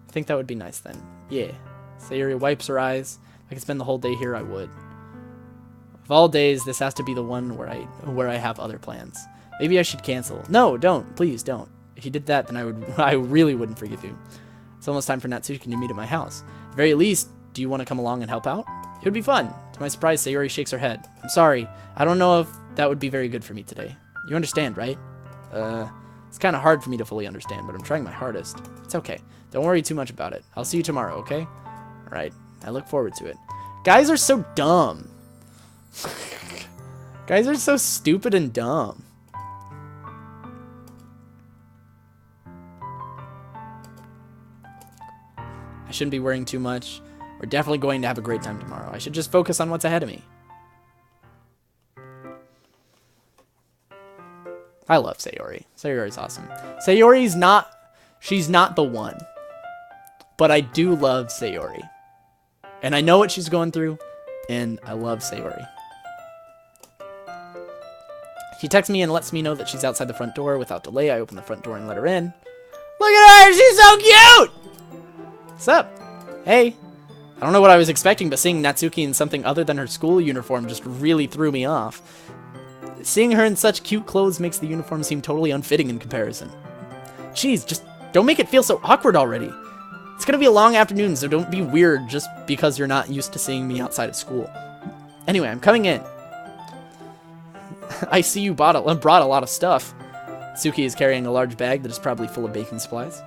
I think that would be nice then. Yeah. Sayori wipes her eyes. If I could spend the whole day here, I would. Of all days, this has to be the one where I have other plans. Maybe I should cancel. No, don't. Please don't. If you did that, then I really wouldn't forgive you. It's almost time for Natsuki to meet at my house. At the very least, do you want to come along and help out? It would be fun. To my surprise, Sayori shakes her head. I'm sorry. I don't know if that would be very good for me today. You understand, right? It's kind of hard for me to fully understand, but I'm trying my hardest. It's okay. Don't worry too much about it. I'll see you tomorrow, okay? Alright. I look forward to it. Guys are so dumb. Guys are so stupid and dumb. I shouldn't be worrying too much. We're definitely going to have a great time tomorrow. I should just focus on what's ahead of me. I love Sayori. Sayori's awesome. Sayori's not... She's not the one. But I do love Sayori. And I know what she's going through. And I love Sayori. She texts me and lets me know that she's outside the front door. Without delay, I open the front door and let her in. Look at her! She's so cute! What's up? Hey. I don't know what I was expecting, but seeing Natsuki in something other than her school uniform just really threw me off. Seeing her in such cute clothes makes the uniform seem totally unfitting in comparison. Jeez, just don't make it feel so awkward already. It's gonna be a long afternoon, so don't be weird just because you're not used to seeing me outside of school. Anyway, I'm coming in. I see you brought a lot of stuff. Natsuki is carrying a large bag that is probably full of baking supplies.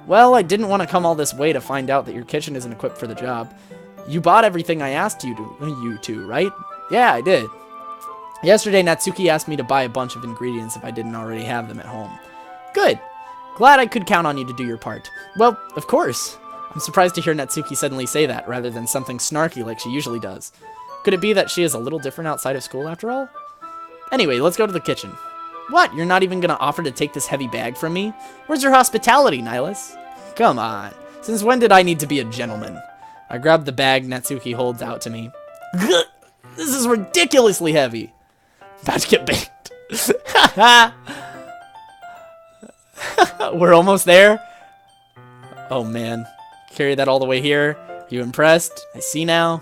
Well, I didn't want to come all this way to find out that your kitchen isn't equipped for the job. You bought everything I asked you to, right? Yeah, I did. Yesterday, Natsuki asked me to buy a bunch of ingredients if I didn't already have them at home. Good. Glad I could count on you to do your part. Well, of course. I'm surprised to hear Natsuki suddenly say that, rather than something snarky like she usually does. Could it be that she is a little different outside of school after all? Anyway, let's go to the kitchen. What? You're not even gonna offer to take this heavy bag from me? Where's your hospitality, Nihlus? Come on. Since when did I need to be a gentleman? I grab the bag Natsuki holds out to me. This is ridiculously heavy. About to get baked. We're almost there. Oh man. Carry that all the way here. You impressed? I see now.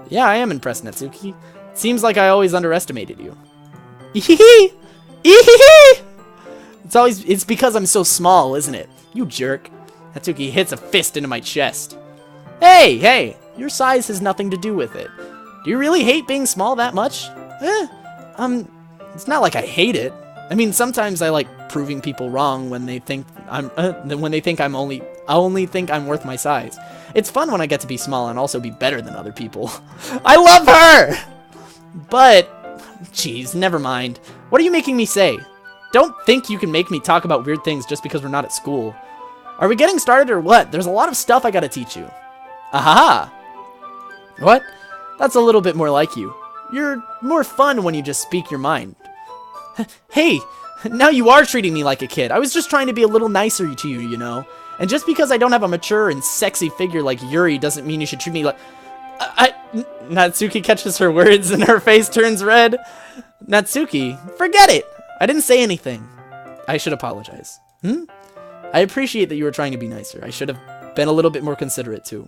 Yeah, I am impressed, Natsuki. It seems like I always underestimated you. It's because I'm so small, isn't it? You jerk. Natsuki hits a fist into my chest. Hey, your size has nothing to do with it. Do you really hate being small that much? It's not like I hate it. I mean, sometimes I like proving people wrong when they think I only think I'm worth my size. It's fun when I get to be small and also be better than other people. I love her! But, jeez, never mind. What are you making me say? Don't think you can make me talk about weird things just because we're not at school. Are we getting started or what? There's a lot of stuff I gotta teach you. Aha! What? That's a little bit more like you. You're more fun when you just speak your mind. Hey, now you are treating me like a kid. I was just trying to be a little nicer to you, you know? And just because I don't have a mature and sexy figure like Yuri doesn't mean you should treat me like... Natsuki catches her words and her face turns red. Natsuki, forget it. I didn't say anything. I should apologize. I appreciate that you were trying to be nicer. I should have been a little bit more considerate too.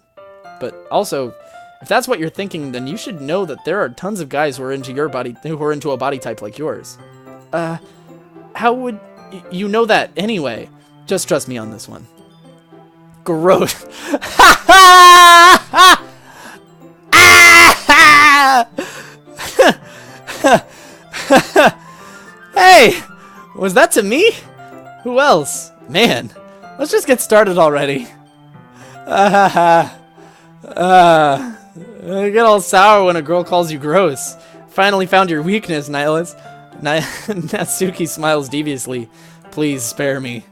But also, if that's what you're thinking, then you should know that there are tons of guys who are into your body, who are into a body type like yours. How would you know that anyway? Just trust me on this one. Gross. Hey, was that to me? Who else? Man, let's just get started already. I get all sour when a girl calls you gross. Finally found your weakness, Nihlus. Natsuki smiles deviously. Please spare me.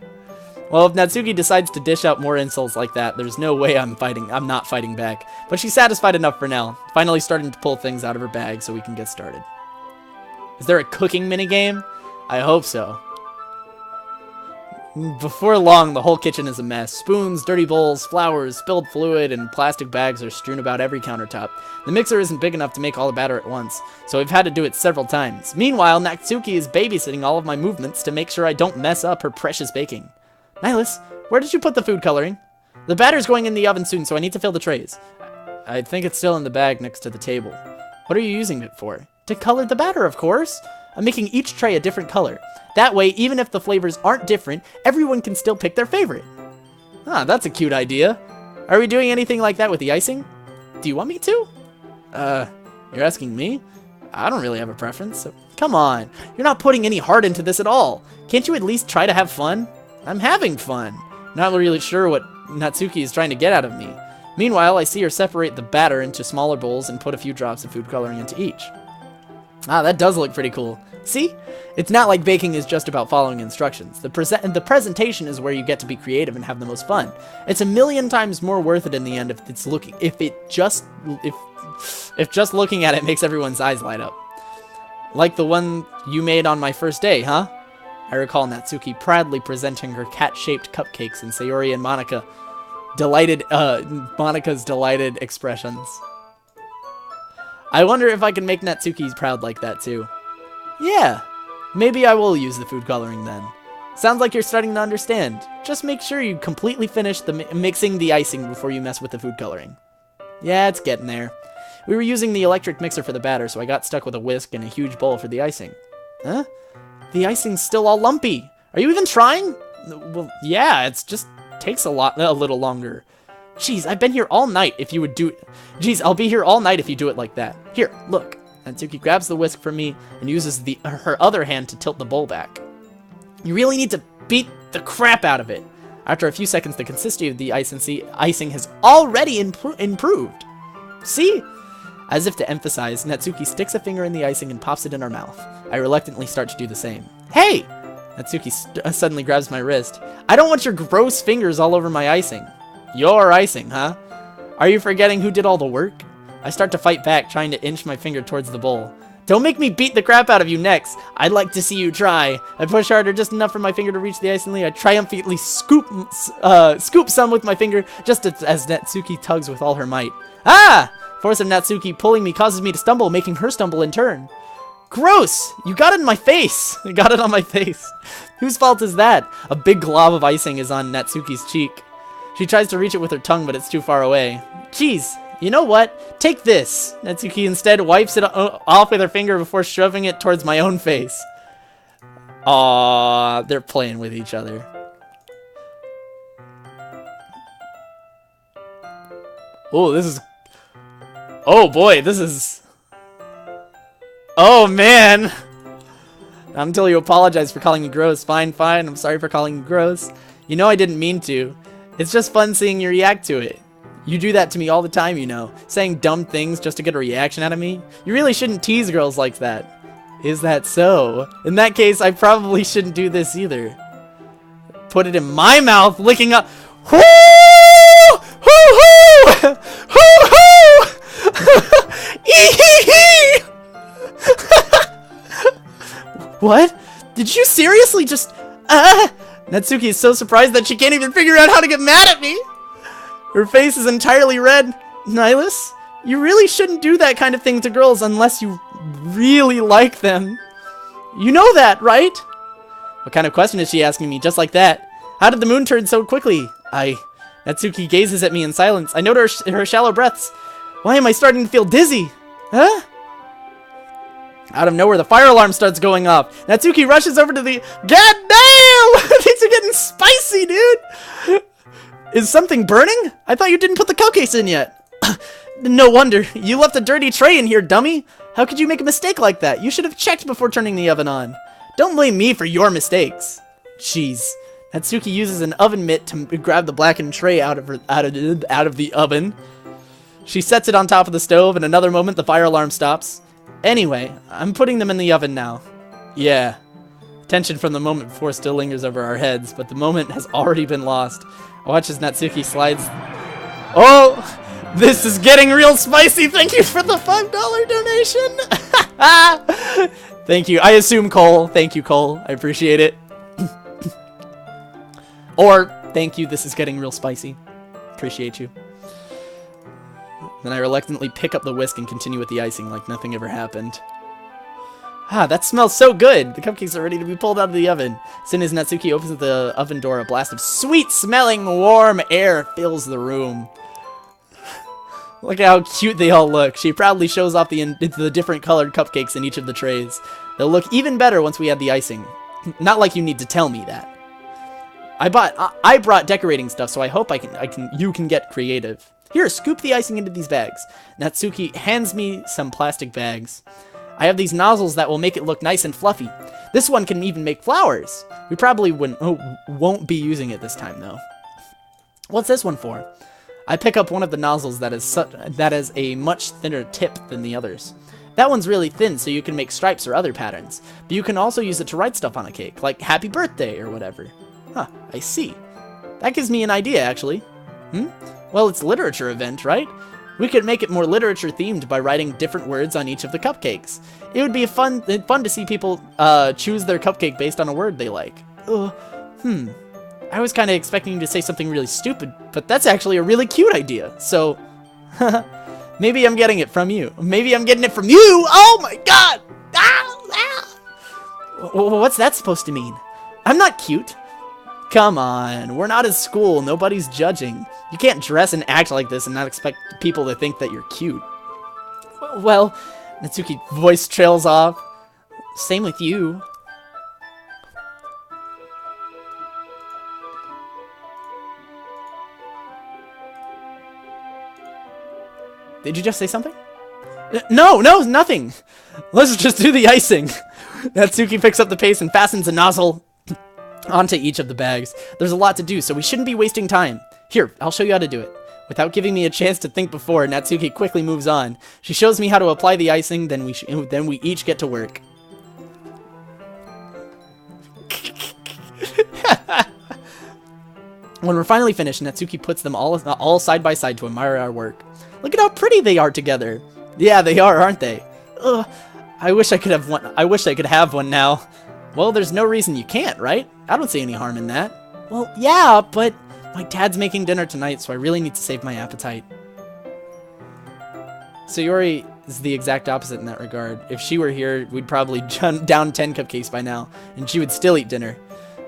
Well, if Natsuki decides to dish out more insults like that, there's no way I'm not fighting back. But she's satisfied enough for now, finally starting to pull things out of her bag so we can get started. Is there a cooking minigame? I hope so. Before long, the whole kitchen is a mess. Spoons, dirty bowls, flowers, spilled fluid, and plastic bags are strewn about every countertop. The mixer isn't big enough to make all the batter at once, so we've had to do it several times. Meanwhile, Natsuki is babysitting all of my movements to make sure I don't mess up her precious baking. Nihlus, where did you put the food coloring? The batter's going in the oven soon, so I need to fill the trays. I think it's still in the bag next to the table. What are you using it for? To color the batter, of course. I'm making each tray a different color. That way, even if the flavors aren't different, everyone can still pick their favorite. Ah, that's a cute idea. Are we doing anything like that with the icing? Do you want me to? You're asking me? I don't really have a preference, so come on. You're not putting any heart into this at all. Can't you at least try to have fun? I'm having fun. Not really sure what Natsuki is trying to get out of me. Meanwhile, I see her separate the batter into smaller bowls and put a few drops of food coloring into each. Ah, that does look pretty cool. See? It's not like baking is just about following instructions. The presentation is where you get to be creative and have the most fun. It's a million times more worth it in the end if just looking at it makes everyone's eyes light up. Like the one you made on my first day, huh? I recall Natsuki proudly presenting her cat-shaped cupcakes and Sayori and Monika's delighted expressions. I wonder if I can make Natsuki proud like that too. Yeah, maybe I will use the food coloring then. Sounds like you're starting to understand. Just make sure you completely finish mixing the icing before you mess with the food coloring. Yeah, it's getting there. We were using the electric mixer for the batter, so I got stuck with a whisk and a huge bowl for the icing. Huh? The icing's still all lumpy. Are you even trying? Well, yeah, it's just takes a little longer. Jeez, I've been here all night if you would do it. Jeez, I'll be here all night if you do it like that. Here, look. Natsuki grabs the whisk from me and uses her other hand to tilt the bowl back. You really need to beat the crap out of it. After a few seconds, the consistency of the icing has already improved. See? As if to emphasize, Natsuki sticks a finger in the icing and pops it in her mouth. I reluctantly start to do the same. Hey! Natsuki suddenly grabs my wrist. I don't want your gross fingers all over my icing. Your icing, huh? Are you forgetting who did all the work? I start to fight back, trying to inch my finger towards the bowl. Don't make me beat the crap out of you next. I'd like to see you try. I push harder, just enough for my finger to reach the icing. I triumphantly scoop some with my finger, just as Natsuki tugs with all her might. Ah! Force of Natsuki pulling me causes me to stumble, making her stumble in turn. Gross! You got it in my face! I got it on my face. Whose fault is that? A big glob of icing is on Natsuki's cheek. She tries to reach it with her tongue, but it's too far away. Jeez, you know what? Take this! Natsuki instead wipes it off with her finger before shoving it towards my own face. Aww, they're playing with each other. Oh, this is... Oh boy, this is... Oh man! Not until you apologize for calling me gross. Fine, fine, I'm sorry for calling you gross. You know I didn't mean to. It's just fun seeing you react to it. You do that to me all the time, you know. Saying dumb things just to get a reaction out of me. You really shouldn't tease girls like that. Is that so? In that case, I probably shouldn't do this either. Put it in my mouth, licking up... Hoo! Hoo-hoo! Hoo-hoo! Ee-hee-hee! What? Did you seriously just... Natsuki is so surprised that she can't even figure out how to get mad at me. Her face is entirely red. Nihlus, you really shouldn't do that kind of thing to girls unless you really like them. You know that, right? What kind of question is she asking me just like that? How did the moon turn so quickly? Natsuki gazes at me in silence. I note her shallow breaths. Why am I starting to feel dizzy? Huh? Out of nowhere, the fire alarm starts going off. Natsuki rushes over to the... God damn! Things are getting spicy, dude! Is something burning? I thought you didn't put the cupcakes in yet. No wonder. You left a dirty tray in here, dummy. How could you make a mistake like that? You should have checked before turning the oven on. Don't blame me for your mistakes. Jeez. Natsuki uses an oven mitt to grab the blackened tray out of the oven. She sets it on top of the stove. In another moment, the fire alarm stops. Anyway, I'm putting them in the oven now. Yeah. Tension from the moment before still lingers over our heads, but the moment has already been lost. I watch as Natsuki slides... Oh! This is getting real spicy! Thank you for the $5 donation! Thank you. I assume Cole. Thank you, Cole. I appreciate it. Or, thank you, this is getting real spicy. Appreciate you. Then I reluctantly pick up the whisk and continue with the icing like nothing ever happened. Ah, that smells so good! The cupcakes are ready to be pulled out of the oven. As soon as Natsuki opens the oven door, a blast of sweet-smelling, warm air fills the room. Look at how cute they all look. She proudly shows off the different colored cupcakes in each of the trays. They'll look even better once we add the icing. Not like you need to tell me that. I brought decorating stuff, so I hope you can get creative. Here, scoop the icing into these bags. Natsuki hands me some plastic bags. I have these nozzles that will make it look nice and fluffy. This one can even make flowers. We probably won't be using it this time, though. What's this one for? I pick up one of the nozzles that has a much thinner tip than the others. That one's really thin, so you can make stripes or other patterns. But you can also use it to write stuff on a cake, like Happy Birthday or whatever. Huh, I see. That gives me an idea, actually. Well, it's a literature event, right? We could make it more literature-themed by writing different words on each of the cupcakes. It would be fun to see people choose their cupcake based on a word they like. I was kind of expecting you to say something really stupid, but that's actually a really cute idea. So, maybe I'm getting it from you. Maybe I'm getting it from you! Oh my god! What's that supposed to mean? I'm not cute. Come on, we're not at school, nobody's judging. You can't dress and act like this and not expect people to think that you're cute. Well, Natsuki's voice trails off. Same with you. Did you just say something? No, nothing. Let's just do the icing. Natsuki picks up the paste and fastens a nozzle onto each of the bags. There's a lot to do, so we shouldn't be wasting time. Here, I'll show you how to do it. Without giving me a chance to think before, Natsuki quickly moves on. She shows me how to apply the icing, then we each get to work. When we're finally finished, Natsuki puts them all side by side to admire our work. Look at how pretty they are together. Yeah, they are, aren't they? Ugh, I wish I could have one. I wish I could have one now. Well, there's no reason you can't, right? I don't see any harm in that. Well, yeah, but my dad's making dinner tonight, so I really need to save my appetite. Sayori is the exact opposite in that regard. If she were here, we'd probably down 10 cupcakes by now, and she would still eat dinner.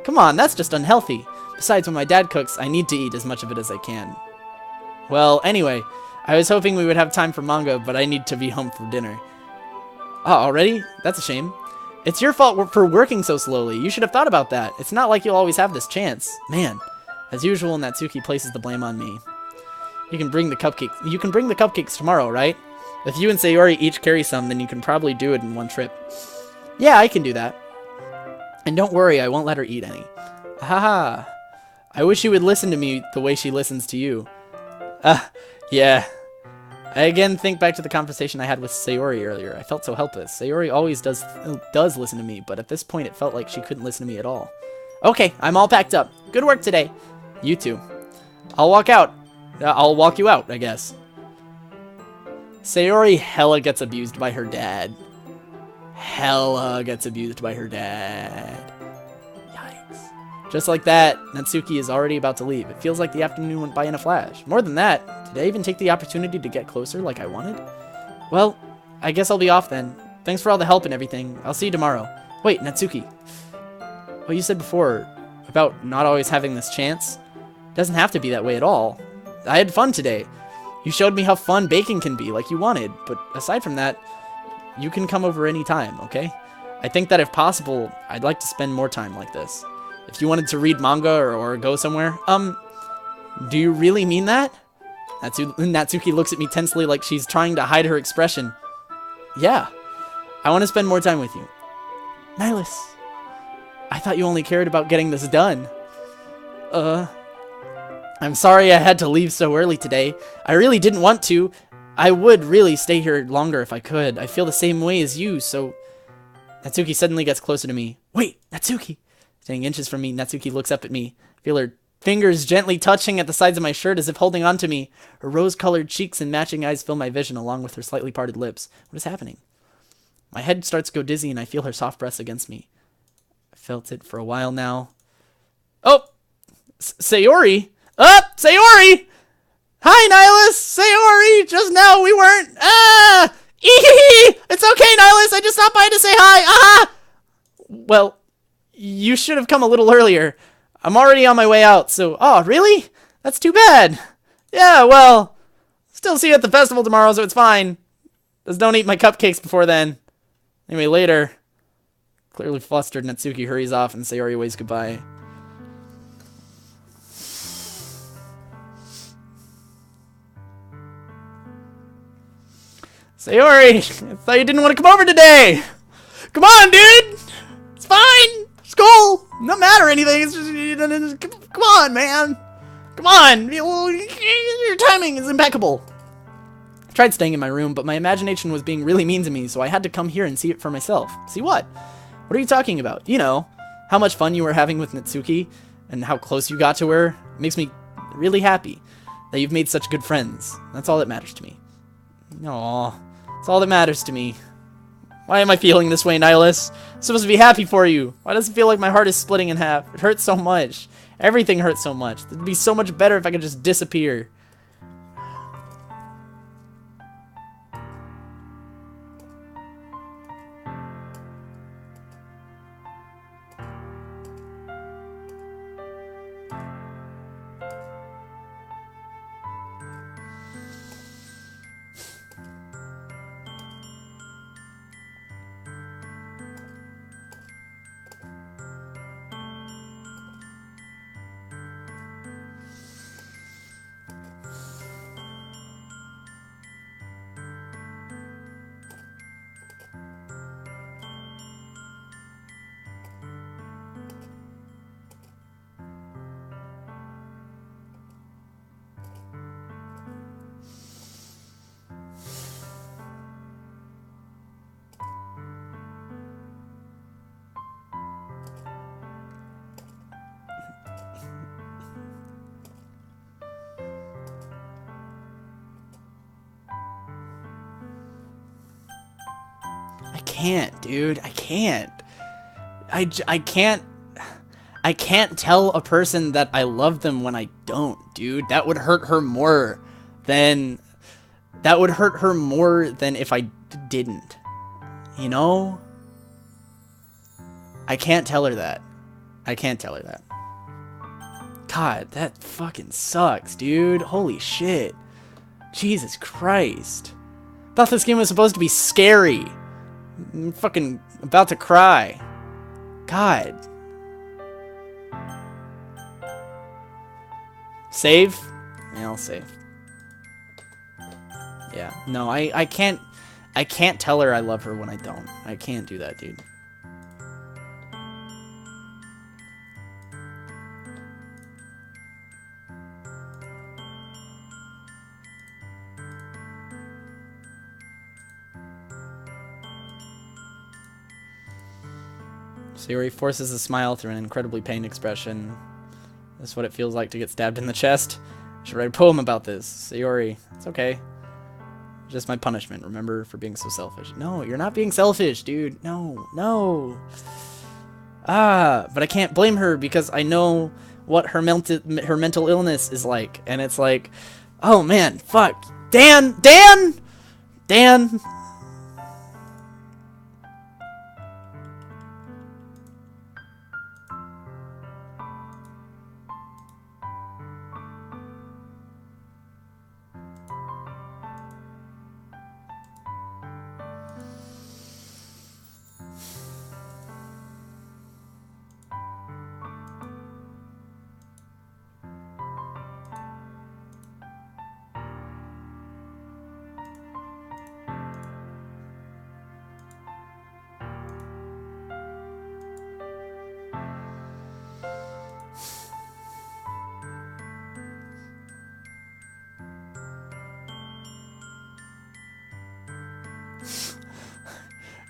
Come on, that's just unhealthy. Besides, when my dad cooks, I need to eat as much of it as I can. Well, anyway, I was hoping we would have time for manga, but I need to be home for dinner. Oh, already? That's a shame. It's your fault for working so slowly. You should have thought about that. It's not like you'll always have this chance. Man. As usual, Natsuki places the blame on me. You can bring the cupcakes tomorrow, right? If you and Sayori each carry some, then you can probably do it in one trip. Yeah, I can do that. And don't worry, I won't let her eat any. Haha. I wish you would listen to me the way she listens to you. Yeah. I again think back to the conversation I had with Sayori earlier. I felt so helpless. Sayori always does listen to me, but at this point it felt like she couldn't listen to me at all. Okay, I'm all packed up. Good work today. You too. I'll walk out. I'll walk you out, I guess. Sayori hella gets abused by her dad. Hella gets abused by her dad. Yikes. Just like that, Natsuki is already about to leave. It feels like the afternoon went by in a flash. More than that, did I even take the opportunity to get closer like I wanted? Well, I guess I'll be off then. Thanks for all the help and everything. I'll see you tomorrow. Wait, Natsuki. What you said before about not always having this chance, doesn't have to be that way at all. I had fun today. You showed me how fun baking can be, like you wanted. But aside from that, you can come over anytime, okay? I think that if possible, I'd like to spend more time like this. If you wanted to read manga or go somewhere, do you really mean that? Natsuki looks at me tensely like she's trying to hide her expression. Yeah, I want to spend more time with you. Nihlus, I thought you only cared about getting this done. I'm sorry I had to leave so early today. I really didn't want to. I would really stay here longer if I could. I feel the same way as you, so... Natsuki suddenly gets closer to me. Wait, Natsuki! Staying inches from me, Natsuki looks up at me. I feel her fingers gently touching at the sides of my shirt as if holding on to me. Her rose-colored cheeks and matching eyes fill my vision along with her slightly parted lips. What is happening? My head starts to go dizzy and I feel her soft breath against me. I felt it for a while now. Oh! Sayori! Sayori! Hi, Nihlus! Sayori! Just now we weren't... Eehee! It's okay, Nihlus! I just stopped by to say hi! Aha! Well, you should have come a little earlier. I'm already on my way out, so... Oh, really? That's too bad. Yeah, well... Still see you at the festival tomorrow, so it's fine. Just don't eat my cupcakes before then. Anyway, later... Clearly flustered, Natsuki hurries off and Sayori waves goodbye. Sayori, I thought you didn't want to come over today. Come on, dude. It's fine. It's cool. No matter anything. It's just, come on, man. Come on. Your timing is impeccable. I tried staying in my room, but my imagination was being really mean to me, so I had to come here and see it for myself. See what? What are you talking about? You know, how much fun you were having with Natsuki and how close you got to her. It makes me really happy that you've made such good friends. That's all that matters to me. Aww. That's all that matters to me. Why am I feeling this way, Nihlus? I'm supposed to be happy for you. Why does it feel like my heart is splitting in half? It hurts so much. Everything hurts so much. It'd be so much better if I could just disappear. I can't, dude. I can't. I can't tell a person that I love them when I don't, dude. That would hurt her more than if I didn't. You know? I can't tell her that. I can't tell her that. God, that fucking sucks, dude. Holy shit. Jesus Christ. I thought this game was supposed to be scary. I'm fucking about to cry. God. Save? Yeah, I'll save. Yeah, no, I can't tell her I love her when I don't. I can't do that, dude. Sayori forces a smile through an incredibly pained expression. This is what it feels like to get stabbed in the chest. Should write a poem about this. Sayori, it's okay. Just my punishment, remember, for being so selfish. No, you're not being selfish, dude. No, no. But I can't blame her because I know what her mental illness is like. And it's like, oh man, fuck. Dan!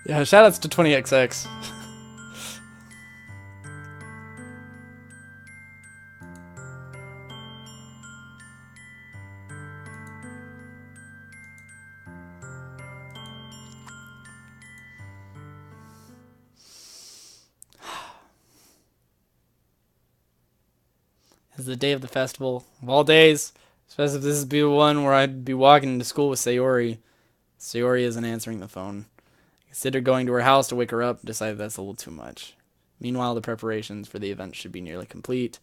Yeah, shoutouts to 20XX. It's the day of the festival. Of all days, especially if this would be the one where I'd be walking into school with Sayori. Sayori isn't answering the phone. I considered going to her house to wake her up, decided that's a little too much. Meanwhile, the preparations for the event should be nearly complete.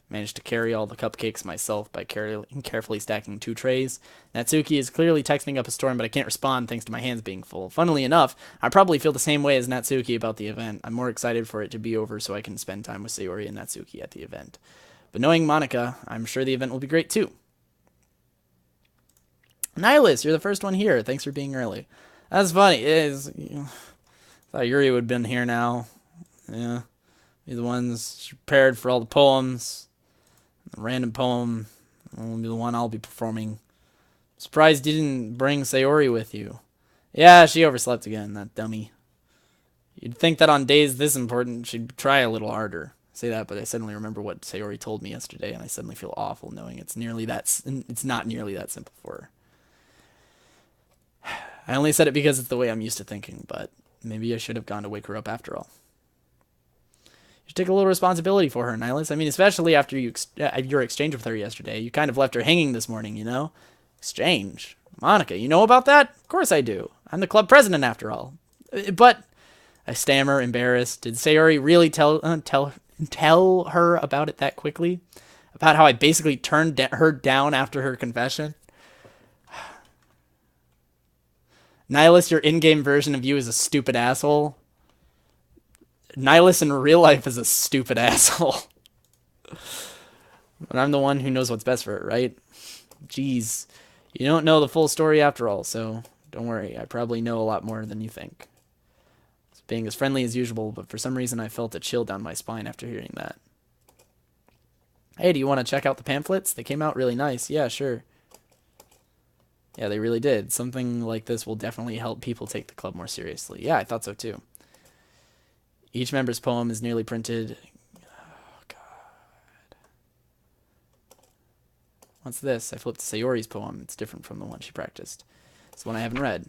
Managed to carry all the cupcakes myself by carefully stacking 2 trays. Natsuki is clearly texting up a storm, but I can't respond thanks to my hands being full. Funnily enough, I probably feel the same way as Natsuki about the event. I'm more excited for it to be over so I can spend time with Sayori and Natsuki at the event. But knowing Monica, I'm sure the event will be great too. Nihlus, you're the first one here. Thanks for being early. That's funny. Thought Yuri would have been here now. Yeah. Be the ones prepared for all the poems. The random poem will be the one I'll be performing. Surprised you didn't bring Sayori with you. Yeah, she overslept again, that dummy. You'd think that on days this important, she'd try a little harder. I say that, but I suddenly remember what Sayori told me yesterday, and I suddenly feel awful knowing it's not nearly that simple for her. I only said it because it's the way I'm used to thinking, but maybe I should have gone to wake her up after all. You should take a little responsibility for her, Nihlus. I mean, especially after your exchange with her yesterday. You kind of left her hanging this morning, you know? Exchange? Monica, you know about that? Of course I do. I'm the club president after all. But, I stammer, embarrassed. Did Sayori really tell her about it that quickly? About how I basically turned her down after her confession? Nihlus, your in-game version of you is a stupid asshole. Nihlus in real life is a stupid asshole. But I'm the one who knows what's best for her, right? Jeez. You don't know the full story after all, so don't worry. I probably know a lot more than you think. I was being as friendly as usual, but for some reason I felt a chill down my spine after hearing that. Hey, do you want to check out the pamphlets? They came out really nice. Yeah, sure. Yeah, they really did. Something like this will definitely help people take the club more seriously. Yeah, I thought so too. Each member's poem is nearly printed. Oh, God. What's this? I flipped Sayori's poem. It's different from the one she practiced. It's the one I haven't read.